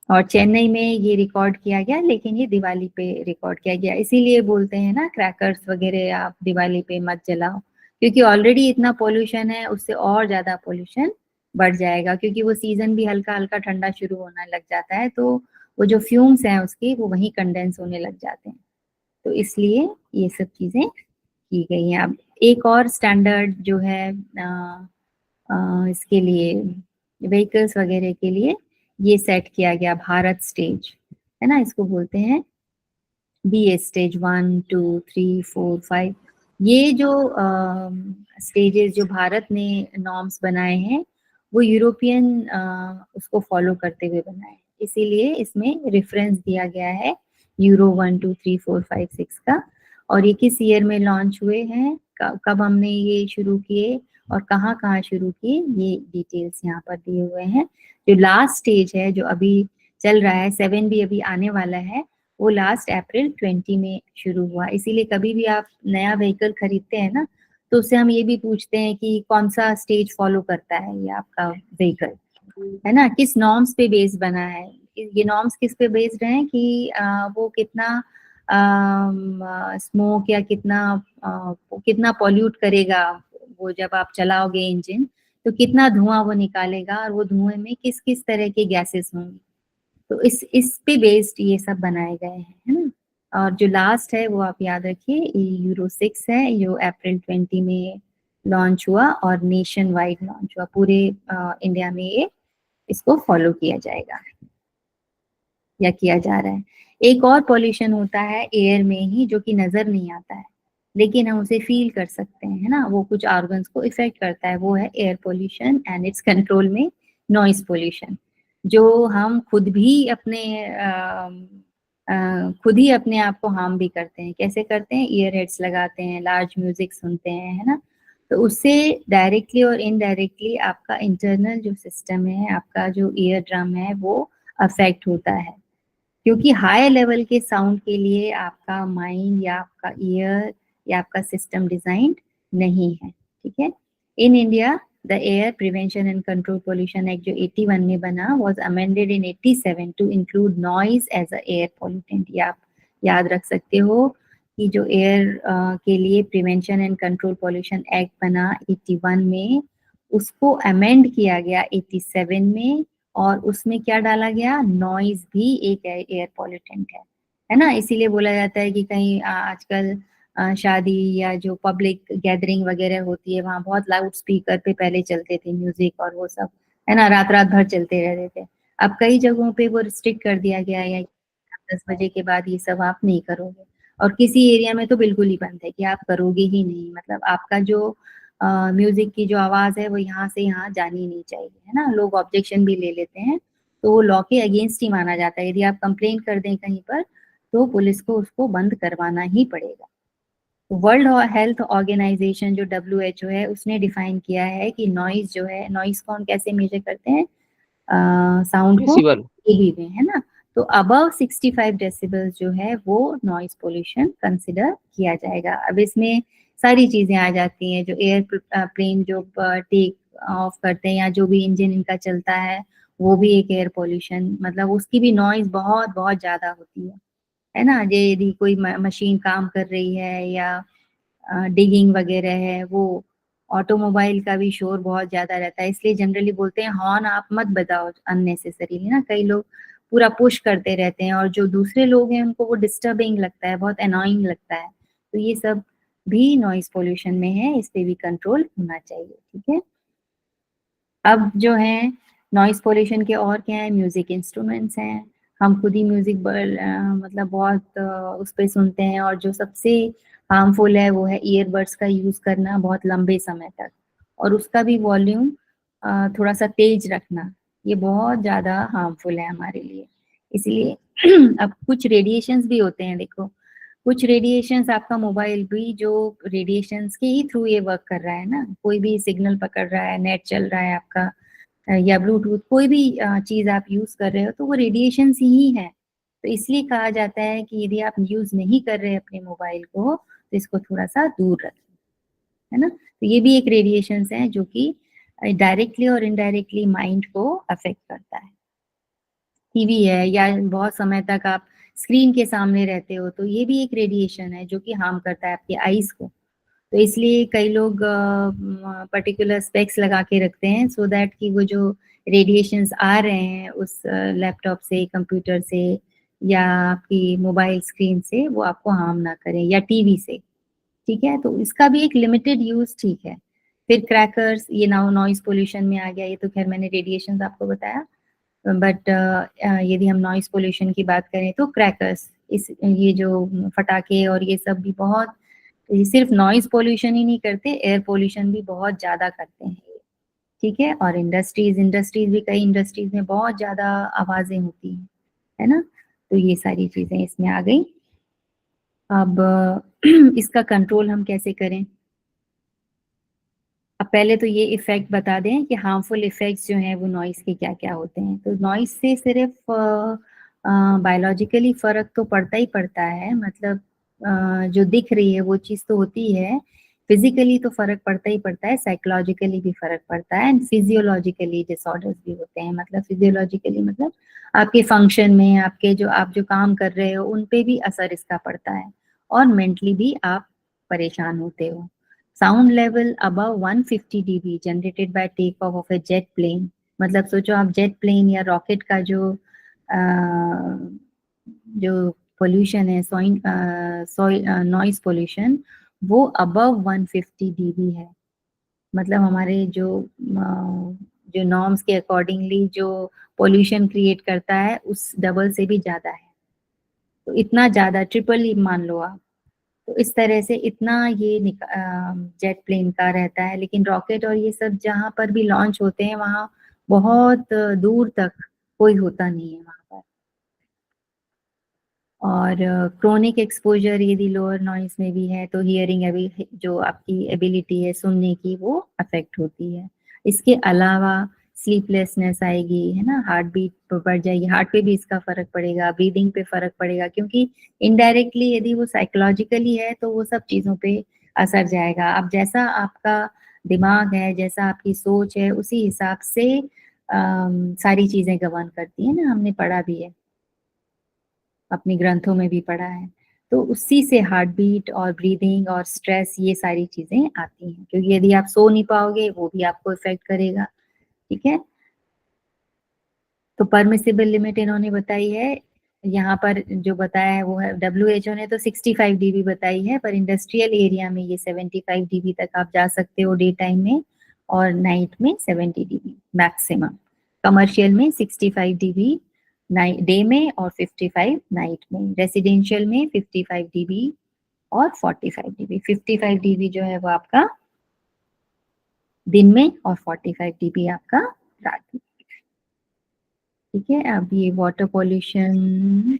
और चेन्नई में ये रिकॉर्ड किया गया, लेकिन ये दिवाली पे रिकॉर्ड किया गया। इसीलिए बोलते हैं ना, क्रैकर्स वगैरह आप दिवाली पे मत जलाओ, क्योंकि ऑलरेडी इतना पोल्यूशन है, उससे और ज्यादा पोल्यूशन बढ़ जाएगा। क्योंकि वो सीजन भी हल्का हल्का ठंडा शुरू होने लग जाता है, तो वो जो फ्यूम्स हैं उसके वो वहीं कंडेंस होने लग जाते हैं। तो इसलिए ये सब चीजें की गई हैं। अब एक और स्टैंडर्ड जो है इसके लिए, व्हीकल्स वगैरह के लिए, ये सेट किया गया, भारत स्टेज, है ना, इसको बोलते हैं BS स्टेज 1, 2, 3, 4, 5। ये जो स्टेजेस जो भारत ने नॉर्म्स बनाए हैं, वो यूरोपियन उसको फॉलो करते हुए बनाए हैं। इसीलिए इसमें रेफरेंस दिया गया है Euro 1, 2, 3, 4, 5, 6 का। और ये किस ईयर में लॉन्च हुए हैं, कब हमने ये शुरू किए और कहाँ कहाँ शुरू किए, ये डिटेल्स यहाँ पर दिए हुए हैं। जो लास्ट स्टेज है जो अभी चल रहा है, 7 भी अभी आने वाला है, वो लास्ट अप्रैल 20 में शुरू हुआ। इसीलिए कभी भी आप नया व्हीकल खरीदते हैं ना, तो उससे हम ये भी पूछते हैं कि कौन सा स्टेज फॉलो करता है ये आपका व्हीकल, है ना, किस नॉर्म्स पे बेस्ड बना है। ये नॉर्म्स किस पे बेस्ड हैं कि वो कितना स्मोक या कितना पॉल्यूट करेगा, वो जब आप चलाओगे इंजन तो कितना धुआं वो निकालेगा, और वो धुएं में किस किस तरह के गैसेस होंगे। तो इस पे बेस्ड ये सब बनाए गए हैं, है ना। और जो लास्ट है वो आप याद रखिए, Euro 6 है, जो अप्रैल 20 में लॉन्च हुआ और नेशन वाइड लॉन्च हुआ। पूरे इंडिया में ये इसको फॉलो किया जाएगा या किया जा रहा है। एक और पॉल्यूशन होता है एयर में ही, जो कि नजर नहीं आता है, लेकिन हम उसे फील कर सकते हैं, है ना, वो कुछ ऑर्गन्स को इफेक्ट करता है। वो है air pollution and it's control में नॉइस पोल्यूशन, जो हम खुद ही अपने आप को हार्म भी करते हैं। कैसे करते हैं? ईयर हेड्स लगाते हैं, लार्ज म्यूजिक सुनते हैं, है ना। तो उससे डायरेक्टली और इनडायरेक्टली आपका इंटरनल जो सिस्टम है, आपका जो ईयर ड्रम है, वो अफेक्ट होता है। क्योंकि हाई लेवल के साउंड के लिए आपका माइंड या आपका ईयर या आपका सिस्टम डिजाइन नहीं है, ठीक है। In India the air prevention and control pollution act जो 81 में बना was amended in 87 to include noise as a air pollutant. ये आप याद रख सकते हो कि जो एयर के लिए prevention and control pollution act बना 81 में, उसको अमेंड किया गया 87 में, और उसमें क्या डाला गया, नॉइज भी एक एयर पॉल्यूटेंट है ना। इसीलिए बोला जाता है कि कहीं आजकल शादी या जो पब्लिक गैदरिंग वगैरह होती है, वहां बहुत लाउड स्पीकर पे पहले चलते थे म्यूजिक और वो सब, है ना, रात रात भर चलते रहते थे। अब कई जगहों पे वो रिस्ट्रिक्ट कर दिया गया है, 10 बजे के बाद ये सब आप नहीं करोगे। और किसी एरिया में तो बिल्कुल ही बंद है कि आप करोगे ही नहीं, मतलब आपका जो म्यूजिक की जो आवाज है वो यहाँ से यहाँ जानी नहीं चाहिए, है ना। लोग ऑब्जेक्शन भी ले लेते हैं, तो वो लॉ के अगेंस्ट ही माना जाता है। यदि आप कंप्लेन कर दें कहीं पर तो पुलिस को उसको बंद करवाना ही पड़ेगा। वर्ल्ड हेल्थ ऑर्गेनाइजेशन जो WHO है उसने डिफाइन किया है कि नॉइज जो है, नॉइज को हम कैसे मेजर करते हैं, साउंड को डेसिबल। dB में, है ना। तो अबव 65 डेसिबल जो है वो नॉइज पोल्यूशन कंसिडर किया जाएगा। अब इसमें सारी चीजें आ जाती हैं, जो एयर प्लेन जो टेक ऑफ करते हैं या जो भी इंजन इनका चलता है वो भी एक एयर पोल्यूशन, मतलब उसकी भी नॉइज बहुत बहुत ज्यादा होती है ना। ये यदि कोई मशीन काम कर रही है या डिगिंग वगैरह है, वो ऑटोमोबाइल का भी शोर बहुत ज्यादा रहता है, इसलिए जनरली बोलते हैं हॉर्न आप मत बजाओ अननेसेसरीली ना। कई लोग पूरा पुश करते रहते हैं और जो दूसरे लोग हैं उनको वो डिस्टर्बिंग लगता है, बहुत अनोइंग लगता है। तो ये सब भी नॉइज पोल्यूशन में है, इस पे भी कंट्रोल होना चाहिए, ठीक है। अब जो है नॉइज पोल्यूशन के और क्या है, म्यूजिक इंस्ट्रूमेंट्स हैं। हम खुद ही म्यूजिक मतलब बहुत उस पे सुनते हैं, और जो सबसे हार्मफुल है वो है ईयरबड्स का यूज करना बहुत लंबे समय तक, और उसका भी वॉल्यूम थोड़ा सा तेज रखना। ये बहुत ज्यादा हार्मफुल है हमारे लिए, इसलिए अब कुछ रेडिएशंस भी होते हैं, देखो कुछ रेडिएशंस, आपका मोबाइल भी जो रेडिएशंस के ही थ्रू ये वर्क कर रहा है ना, कोई भी सिग्नल पकड़ रहा है, नेट चल रहा है आपका, या ब्लूटूथ, कोई भी चीज आप यूज कर रहे हो तो वो रेडिएशन ही है। तो इसलिए कहा जाता है कि यदि आप यूज नहीं कर रहे अपने मोबाइल को तो इसको थोड़ा सा दूर रखें, है ना। तो ये भी एक रेडिएशंस है जो कि डायरेक्टली और इनडायरेक्टली माइंड को अफेक्ट करता है। टीवी है या बहुत समय तक आप स्क्रीन के सामने रहते हो तो ये भी एक रेडिएशन है जो कि हार्म करता है आपकी आईज को। तो इसलिए कई लोग पर्टिकुलर स्पेक्स लगा के रखते हैं सो दैट कि वो जो रेडिएशंस आ रहे हैं उस लैपटॉप से, कंप्यूटर से या आपकी मोबाइल स्क्रीन से, वो आपको हार्म ना करें, या टीवी से, ठीक है। तो इसका भी एक लिमिटेड यूज ठीक है। फिर क्रैकर्स, ये नाउ नॉइज पोल्यूशन में आ गया, ये तो खैर मैंने रेडिएशंस आपको बताया। बट यदि हम नॉइज पोल्यूशन की बात करें तो क्रैकर्स, इस ये जो फटाके और ये सब भी बहुत, ये सिर्फ नॉइज पोल्यूशन ही नहीं करते, एयर पोल्यूशन भी बहुत ज्यादा करते हैं ये, ठीक है। और इंडस्ट्रीज भी, कई इंडस्ट्रीज में बहुत ज्यादा आवाजें होती हैं, है ना। तो ये सारी चीजें इसमें आ गई। अब इसका कंट्रोल हम कैसे करें। अब पहले तो ये इफेक्ट बता दें कि हार्मफुल इफेक्ट्स जो हैं वो नॉइस के क्या क्या होते हैं। तो नॉइस से सिर्फ बायोलॉजिकली फर्क तो पड़ता ही पड़ता है, मतलब जो दिख रही है वो चीज़ तो होती है, फिजिकली तो फर्क पड़ता ही पड़ता है, साइकोलॉजिकली भी फर्क पड़ता है, एंड फिजियोलॉजिकली डिसऑर्डर्स भी होते हैं। मतलब फिजियोलॉजिकली मतलब आपके फंक्शन में, आपके जो आप जो काम कर रहे हो उन पे भी असर इसका पड़ता है, और मेंटली भी आप परेशान होते हो। Sound level above 150 dB generated by take off of a jet plane, मतलब सोचो आप जेट प्लेन या रॉकेट का जो पोल्यूशन है, नॉइस पोल्यूशन, वो अबव 150 dB है। मतलब हमारे जो नॉर्म्स के अकॉर्डिंगली जो पोल्यूशन क्रिएट करता है उस डबल से भी ज्यादा है। तो इतना ज्यादा, ट्रिपल ही मान लो आप। तो इस तरह से इतना ये जेट प्लेन का रहता है। लेकिन रॉकेट और ये सब जहाँ पर भी लॉन्च होते हैं वहाँ बहुत दूर तक कोई होता नहीं है वहाँ पर। और क्रोनिक एक्सपोजर यदि लोअर नॉइस में भी है तो हियरिंग जो आपकी एबिलिटी है सुनने की वो अफेक्ट होती है। इसके अलावा स्लीपलेसनेस आएगी, है ना, हार्ट बीट बढ़ जाएगी, हार्ट पे भी इसका फर्क पड़ेगा, ब्रीदिंग पे फर्क पड़ेगा, क्योंकि इनडायरेक्टली यदि वो साइकोलॉजिकली है तो वो सब चीजों पे असर जाएगा। अब जैसा आपका दिमाग है, जैसा आपकी सोच है, उसी हिसाब से सारी चीजें गवर्न करती है ना, हमने पढ़ा भी है, अपनी ग्रंथों में भी पढ़ा है। तो उसी से हार्ट बीट और ब्रीदिंग और स्ट्रेस, ये सारी चीजें आती हैं, क्योंकि यदि आप सो नहीं पाओगे वो भी आपको इफेक्ट करेगा, ठीक है। तो परमिसिबल लिमिट इन्होंने बताई है, यहाँ पर जो बताया है वो है, WHO ने तो 65 dB बताई है, पर इंडस्ट्रियल एरिया में ये 75 dB तक आप जा सकते हो डे टाइम में, और नाइट में 70 dB मैक्सिमम। कमर्शियल में 65 dB डे में और 55 नाइट में। रेसिडेंशियल में 55 dB और 45 dB। 55 dB जो है वो आपका दिन में और 45 dB आपका रात में, ठीक है। अब ये वाटर पॉल्यूशन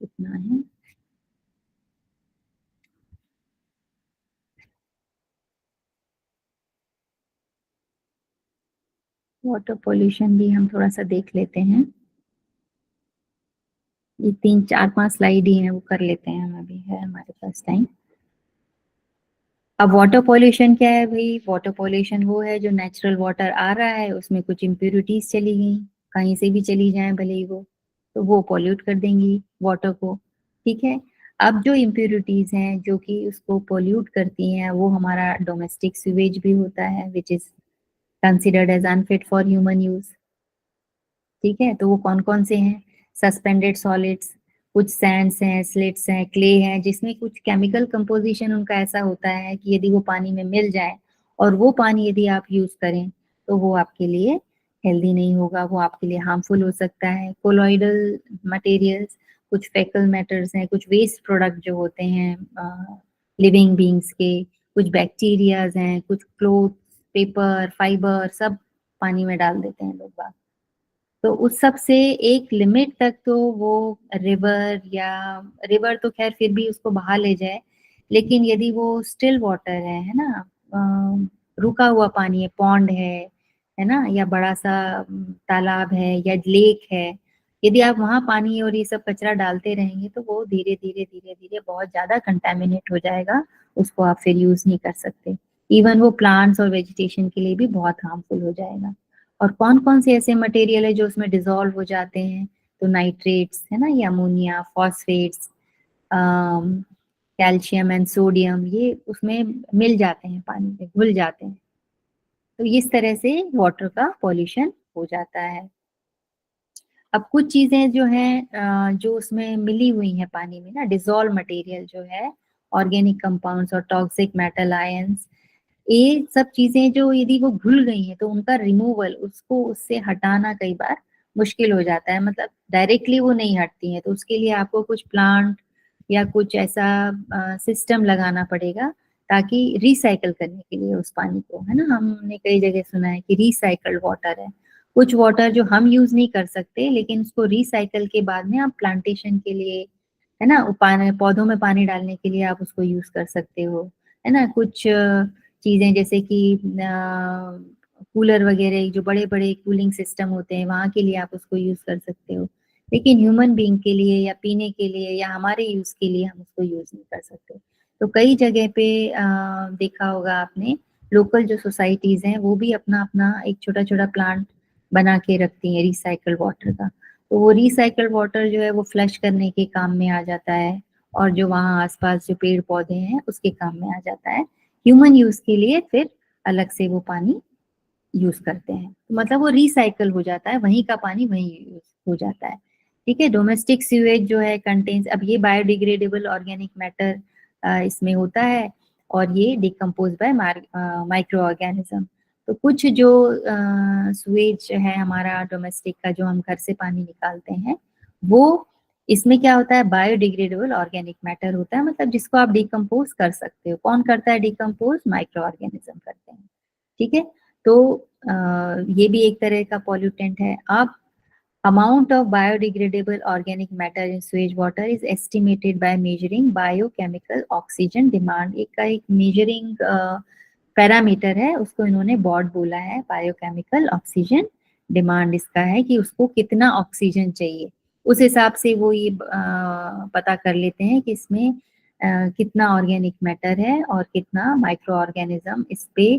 कितना है, वाटर पॉल्यूशन भी हम थोड़ा सा देख लेते हैं, ये 3 4 5 स्लाइड ही है, वो कर लेते हैं हम, अभी है हमारे पास टाइम। अब वाटर पॉल्यूशन क्या है भाई? वाटर पॉल्यूशन वो है जो नेचुरल वाटर आ रहा है, उसमें कुछ इम्प्योरिटीज चली गई, कहीं से भी चली जाए भले ही वो, तो वो पॉल्यूट कर देंगी वाटर को, ठीक है। अब जो इम्प्योरिटीज हैं जो कि उसको पॉल्यूट करती हैं, वो हमारा डोमेस्टिक सीवेज भी होता है, which is considered as unfit for human use, ठीक है। तो वो कौन कौन से हैं? सस्पेंडेड सॉलिड्स, कुछ सैंड्स हैं, स्लिट्स हैं, क्ले हैं, जिसमें कुछ केमिकल कंपोजिशन उनका ऐसा होता है कि यदि वो पानी में मिल जाए और वो पानी यदि आप यूज करें तो वो आपके लिए हेल्दी नहीं होगा, वो आपके लिए हार्मफुल हो सकता है। कोलॉइडल मटेरियल्स, कुछ फेकल मैटर्स हैं, कुछ वेस्ट प्रोडक्ट जो होते हैं लिविंग बींग्स के, कुछ बैक्टीरियाज हैं, कुछ क्लोथ, पेपर, फाइबर, सब पानी में डाल देते हैं लोग बाग। तो उस सब से एक लिमिट तक तो वो रिवर, या रिवर तो खैर फिर भी उसको बहा ले जाए, लेकिन यदि वो स्टिल वाटर है ना, रुका हुआ पानी है, पॉन्ड है ना, या बड़ा सा तालाब है या लेक है, यदि आप वहां पानी और ये सब कचरा डालते रहेंगे तो वो धीरे धीरे धीरे धीरे बहुत ज्यादा कंटेमिनेट हो जाएगा, उसको आप फिर यूज नहीं कर सकते। इवन वो प्लांट्स और वेजिटेशन के लिए भी बहुत हार्मफुल हो जाएगा। और कौन कौन से ऐसे मटेरियल है जो उसमें डिसॉल्व हो जाते हैं? तो नाइट्रेट्स है ना, ये ammonia, phosphates, calcium and sodium, ये उसमें मिल जाते हैं, पानी में घुल जाते हैं। तो इस तरह से वाटर का पॉल्यूशन हो जाता है। अब कुछ चीजें जो हैं जो उसमें मिली हुई हैं पानी में ना, डिसॉल्व मटेरियल जो है, ऑर्गेनिक कंपाउंड्स और टॉक्सिक मेटल आयंस, ये सब चीजें जो यदि वो घुल गई हैं तो उनका रिमूवल, उसको उससे हटाना कई बार मुश्किल हो जाता है, मतलब डायरेक्टली वो नहीं हटती हैं, तो उसके लिए आपको कुछ प्लांट या कुछ ऐसा सिस्टम लगाना पड़ेगा, ताकि रिसाइकल करने के लिए उस पानी को, है ना। हमने कई जगह सुना है कि रिसाइकल्ड वाटर है, कुछ वाटर जो हम यूज नहीं कर सकते, लेकिन उसको रिसाइकल के बाद में आप प्लांटेशन के लिए, है ना, पानी, पौधों में पानी डालने के लिए आप उसको यूज कर सकते हो, है ना। कुछ चीजें जैसे कि कूलर वगैरह, जो बड़े बड़े कूलिंग सिस्टम होते हैं, वहां के लिए आप उसको यूज कर सकते हो, लेकिन ह्यूमन बीइंग के लिए या पीने के लिए या हमारे यूज के लिए हम उसको यूज नहीं कर सकते। तो कई जगह पे देखा होगा आपने, लोकल जो सोसाइटीज हैं वो भी अपना अपना एक छोटा छोटा प्लांट बना के रखती हैं रिसाइकल्ड वाटर का। तो वो रिसाइकल्ड वाटर जो है वो फ्लश करने के काम में आ जाता है, और जो वहाँ आसपास जो पेड़ पौधे हैं उसके काम में आ जाता है। ह्यूमन यूज के लिए फिर अलग से वो पानी यूज करते हैं, तो मतलब वो रिसाइकल हो जाता है, वहीं का पानी वहीं यूज हो जाता है, ठीक है। डोमेस्टिक सीवेज जो है कंटेन्स, अब ये बायोडिग्रेडेबल ऑर्गेनिक मैटर इसमें होता है, और ये डिकम्पोज बाय माइक्रो ऑर्गेनिज्म। तो कुछ जो सुएज है हमारा डोमेस्टिक का, जो हम घर से पानी निकालते हैं, वो इसमें क्या होता है, बायोडिग्रेडेबल ऑर्गेनिक मैटर होता है, मतलब जिसको आप डिकम्पोज कर सकते हो। कौन करता है डिकम्पोज? माइक्रो ऑर्गेनिज्म करते हैं, ठीक है। तो ये भी एक तरह का पॉल्यूटेंट है। अब amount of biodegradable organic matter in sewage water is estimated by measuring biochemical oxygen demand। एक का एक measuring पैरामीटर है, उसको इन्होंने बॉड बोला है, बायोकेमिकल ऑक्सीजन डिमांड इसका है कि उसको कितना ऑक्सीजन चाहिए, उस हिसाब से वो ये पता कर लेते हैं कि इसमें कितना ऑर्गेनिक मैटर है और कितना माइक्रो ऑर्गेनिज्म इस पे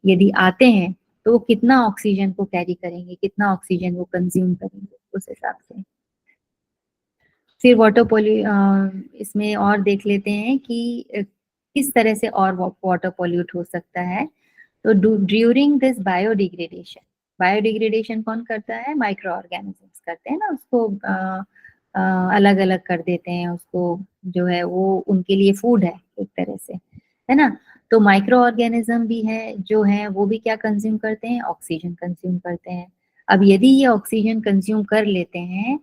यदि आते हैं तो वो कितना ऑक्सीजन को कैरी करेंगे, कितना ऑक्सीजन वो कंज्यूम करेंगे, उस हिसाब से। फिर इसमें और देख लेते हैं कि किस तरह से और वाटर पॉल्यूट हो सकता है। तो ड्यूरिंग दिस बायोडिग्रेडेशन, बायोडिग्रेडेशन कौन करता है? माइक्रो ऑर्गेनिजम्स करते हैं ना, उसको अलग अलग कर देते हैं, उसको जो है वो उनके लिए फूड है एक तरह से, है ना। तो माइक्रो ऑर्गेनिज्म भी है जो है, वो भी क्या कंज्यूम करते हैं? ऑक्सीजन कंज्यूम करते हैं। अब यदि ये ऑक्सीजन कंज्यूम कर लेते हैं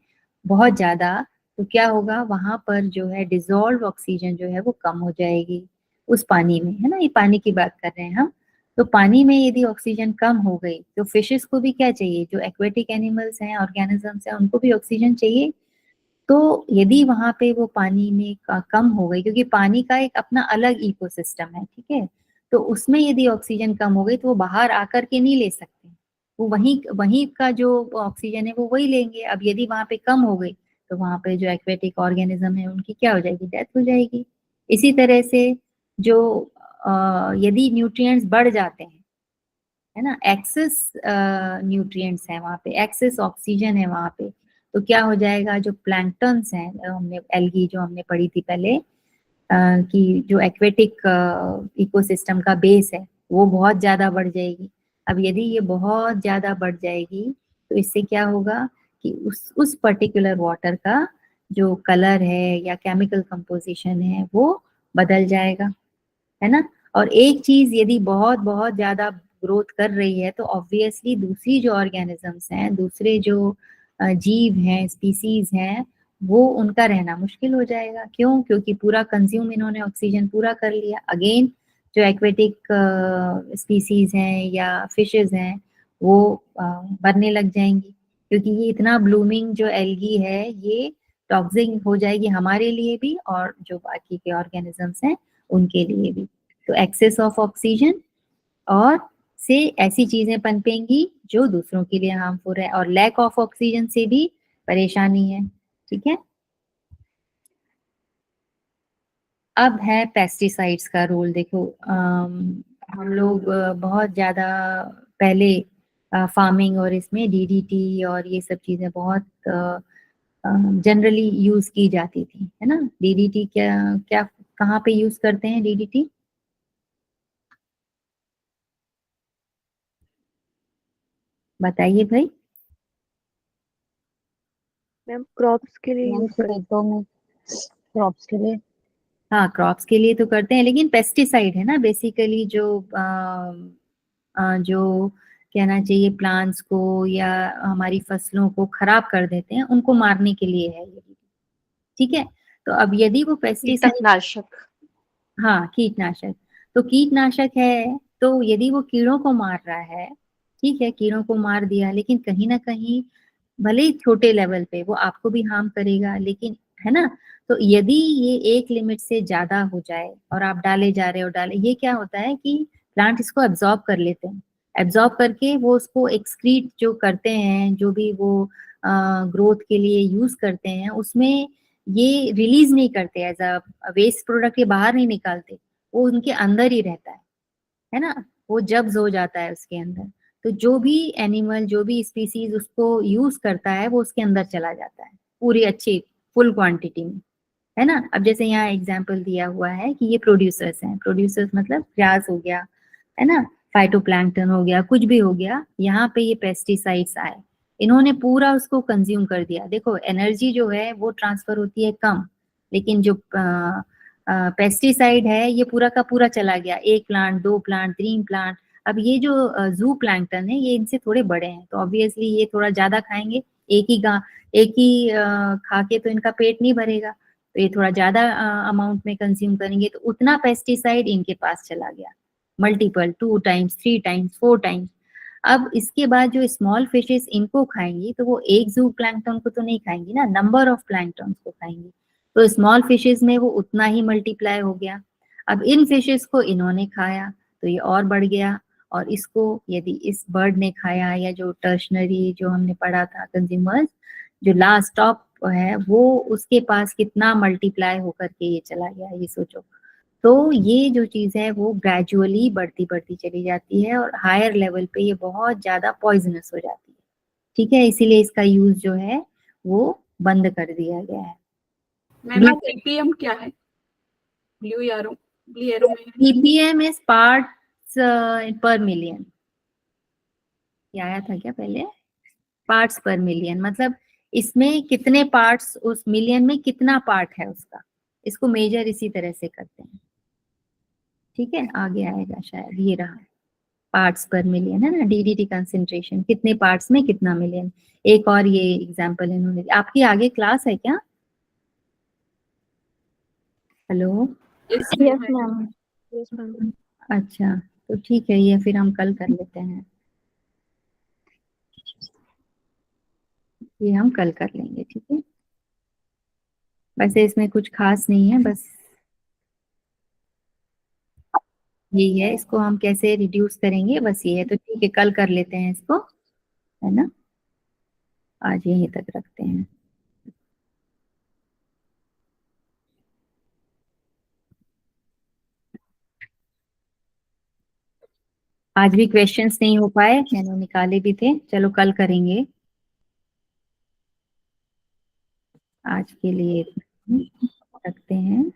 बहुत ज्यादा, तो क्या होगा, वहां पर जो है डिजोल्व ऑक्सीजन जो है वो कम हो जाएगी उस पानी में, है ना, ये पानी की बात कर रहे हैं हम। तो पानी में यदि ऑक्सीजन कम हो गई तो फिशेस को भी क्या चाहिए, जो एक्वेटिक एनिमल्स हैं, ऑर्गेनिजम्स हैं, उनको भी ऑक्सीजन चाहिए। तो यदि वहां पे वो पानी में कम हो गई, क्योंकि पानी का एक अपना अलग इकोसिस्टम है, ठीक है, तो उसमें यदि ऑक्सीजन कम हो गई तो वो बाहर आकर के नहीं ले सकते, वो वहीं वहीं का जो ऑक्सीजन है वो वही लेंगे। अब यदि वहां पे कम हो गई तो वहां पे जो एक्वेटिक ऑर्गेनिज्म है उनकी क्या हो जाएगी, डेथ हो जाएगी। इसी तरह से जो यदि न्यूट्रिएंट्स बढ़ जाते हैं, है ना, एक्सेस न्यूट्रिएंट्स है वहां पे, एक्सेस ऑक्सीजन है वहां पे, तो क्या हो जाएगा, जो प्लैंक्टन्स हैं, हमने एल्गी जो हमने पढ़ी थी पहले, कि जो एक्वेटिक इकोसिस्टम का बेस है वो बहुत ज्यादा बढ़ जाएगी। अब यदि ये बहुत ज्यादा बढ़ जाएगी तो इससे क्या होगा कि उस पर्टिकुलर वाटर का जो कलर है या केमिकल कंपोजिशन है वो बदल जाएगा, है ना। और एक चीज यदि बहुत बहुत ज्यादा ग्रोथ कर रही है तो ऑब्वियसली दूसरी जो ऑर्गेनिजम्स हैं, दूसरे जो जीव हैं, स्पीसीज हैं, वो उनका रहना मुश्किल हो जाएगा। क्यों? क्योंकि पूरा कंज्यूम इन्होंने ऑक्सीजन पूरा कर लिया। अगेन जो एक्वेटिक स्पीसीज हैं या फिशेज हैं वो मरने लग जाएंगी, क्योंकि ये इतना ब्लूमिंग जो एल्गी है ये टॉक्सिक हो जाएगी हमारे लिए भी और जो बाकी के ऑर्गेनिजम्स हैं उनके लिए भी। तो एक्सेस ऑफ ऑक्सीजन और से ऐसी चीजें पनपेंगी जो दूसरों के लिए हार्मफुल है, और लैक ऑफ ऑक्सीजन से भी परेशानी है। ठीक है। अब है पेस्टिसाइड्स का रोल। देखो हम लोग बहुत ज्यादा पहले फार्मिंग और इसमें डीडीटी और ये सब चीजें बहुत जनरली यूज की जाती थी, है ना। डीडीटी क्या क्या कहाँ पे यूज करते हैं डीडीटी, बताइए भाई। मैम क्रॉप्स के लिए यूज करते खेतों में क्रॉप्स के लिए। हाँ, क्रॉप्स के लिए तो करते हैं, लेकिन पेस्टिसाइड है ना बेसिकली जो जो कहना चाहिए प्लांट्स को या हमारी फसलों को खराब कर देते हैं उनको मारने के लिए है ये। ठीक है। तो अब यदि वो पेस्टिसाइड, कीटनाशक। हाँ कीटनाशक, तो कीटनाशक है तो यदि वो कीड़ों को मार रहा है, ठीक है, कीड़ों को मार दिया, लेकिन कहीं ना कहीं भले ही छोटे लेवल पे वो आपको भी हार्म करेगा, लेकिन, है ना। तो यदि ये एक लिमिट से ज्यादा हो जाए और आप डाले जा रहे हो डाले, ये क्या होता है कि प्लांट इसको एब्जॉर्ब कर लेते हैं। एब्जॉर्ब करके वो उसको एक्सक्रीट जो करते हैं, जो भी वो ग्रोथ के लिए यूज करते हैं, उसमें ये रिलीज नहीं करते एज अ वेस्ट प्रोडक्ट, ये बाहर नहीं निकालते, वो उनके अंदर ही रहता है ना। वो जब्स हो जाता है उसके अंदर। तो जो भी एनिमल, जो भी स्पीसीज उसको यूज करता है वो उसके अंदर चला जाता है पूरी अच्छी फुल क्वांटिटी में, है ना। अब जैसे यहाँ एग्जाम्पल दिया हुआ है कि ये प्रोड्यूसर्स हैं, प्रोड्यूसर्स मतलब ग्रास हो गया, है ना, फाइटोप्लैंक्टन हो गया, कुछ भी हो गया, यहाँ पे ये पेस्टिसाइड्स आए, इन्होंने पूरा उसको कंज्यूम कर दिया। देखो एनर्जी जो है वो ट्रांसफर होती है कम, लेकिन जो पेस्टिसाइड है ये पूरा का पूरा चला गया, एक प्लांट, दो प्लांट, तीन प्लांट। अब ये जो जू प्लैंक्टन है ये इनसे थोड़े बड़े हैं, तो ऑब्वियसली ये थोड़ा ज्यादा खाएंगे। एक ही खा के तो इनका पेट नहीं भरेगा, तो ये थोड़ा ज्यादा अमाउंट में कंज्यूम करेंगे, तो उतना पेस्टिसाइड इनके पास चला गया, मल्टीपल, 2 टाइम्स, 3 टाइम्स, 4 टाइम्स। अब इसके बाद जो स्मॉल फिशेस इनको खाएंगी तो वो एक जू प्लैंक्टन को तो नहीं खाएंगी ना, नंबर ऑफ प्लैंक्टन को खाएंगी, तो स्मॉल फिशेस में वो उतना ही मल्टीप्लाई हो गया। अब इन फिशेस को इन्होंने खाया तो ये और बढ़ गया, और इसको यदि इस बर्ड ने खाया, या जो टर्शनरी जो हमने पढ़ा था कंज्यूमर्स, जो लास्ट स्टॉप है वो उसके पास कितना मल्टीप्लाई होकर के ये चला गया, ये सोचो। तो ये जो चीज है वो ग्रेजुअली बढ़ती बढ़ती चली जाती है और हायर लेवल पे ये बहुत ज्यादा पॉइजनस हो जाती है। ठीक है, इसीलिए इसका यूज जो है वो बंद कर दिया गया है। मैम पीपीएम क्या है? ब्लू एरो में ppm इज पार्ट्स पर मिलियन, ये आया था क्या पहले? पार्ट्स पर मिलियन मतलब इसमें कितने पार्ट्स, उस मिलियन में कितना पार्ट है उसका, इसको मेजर इसी तरह से करते हैं। ठीक है, आगे आएगा शायद, ये रहा पार्ट्स पर मिलियन, है ना, डीडीटी कंसेंट्रेशन कितने पार्ट्स में कितना मिलियन। एक और ये एग्जांपल इन्होंने, आपकी आगे क्लास है क्या? Hello, yes ma'am. Yes ma'am. अच्छा, तो ठीक है, ये फिर हम कल कर लेते हैं, ये हम कल कर लेंगे, ठीक है। वैसे इसमें कुछ खास नहीं है, बस यही है, इसको हम कैसे रिड्यूस करेंगे, बस ये है। तो ठीक है, कल कर लेते हैं इसको। है ना। आज यहीं तक रखते हैं। आज भी क्वेश्चंस नहीं हो पाए, मैंने निकाले भी थे, चलो कल करेंगे। आज के लिए रखते हैं।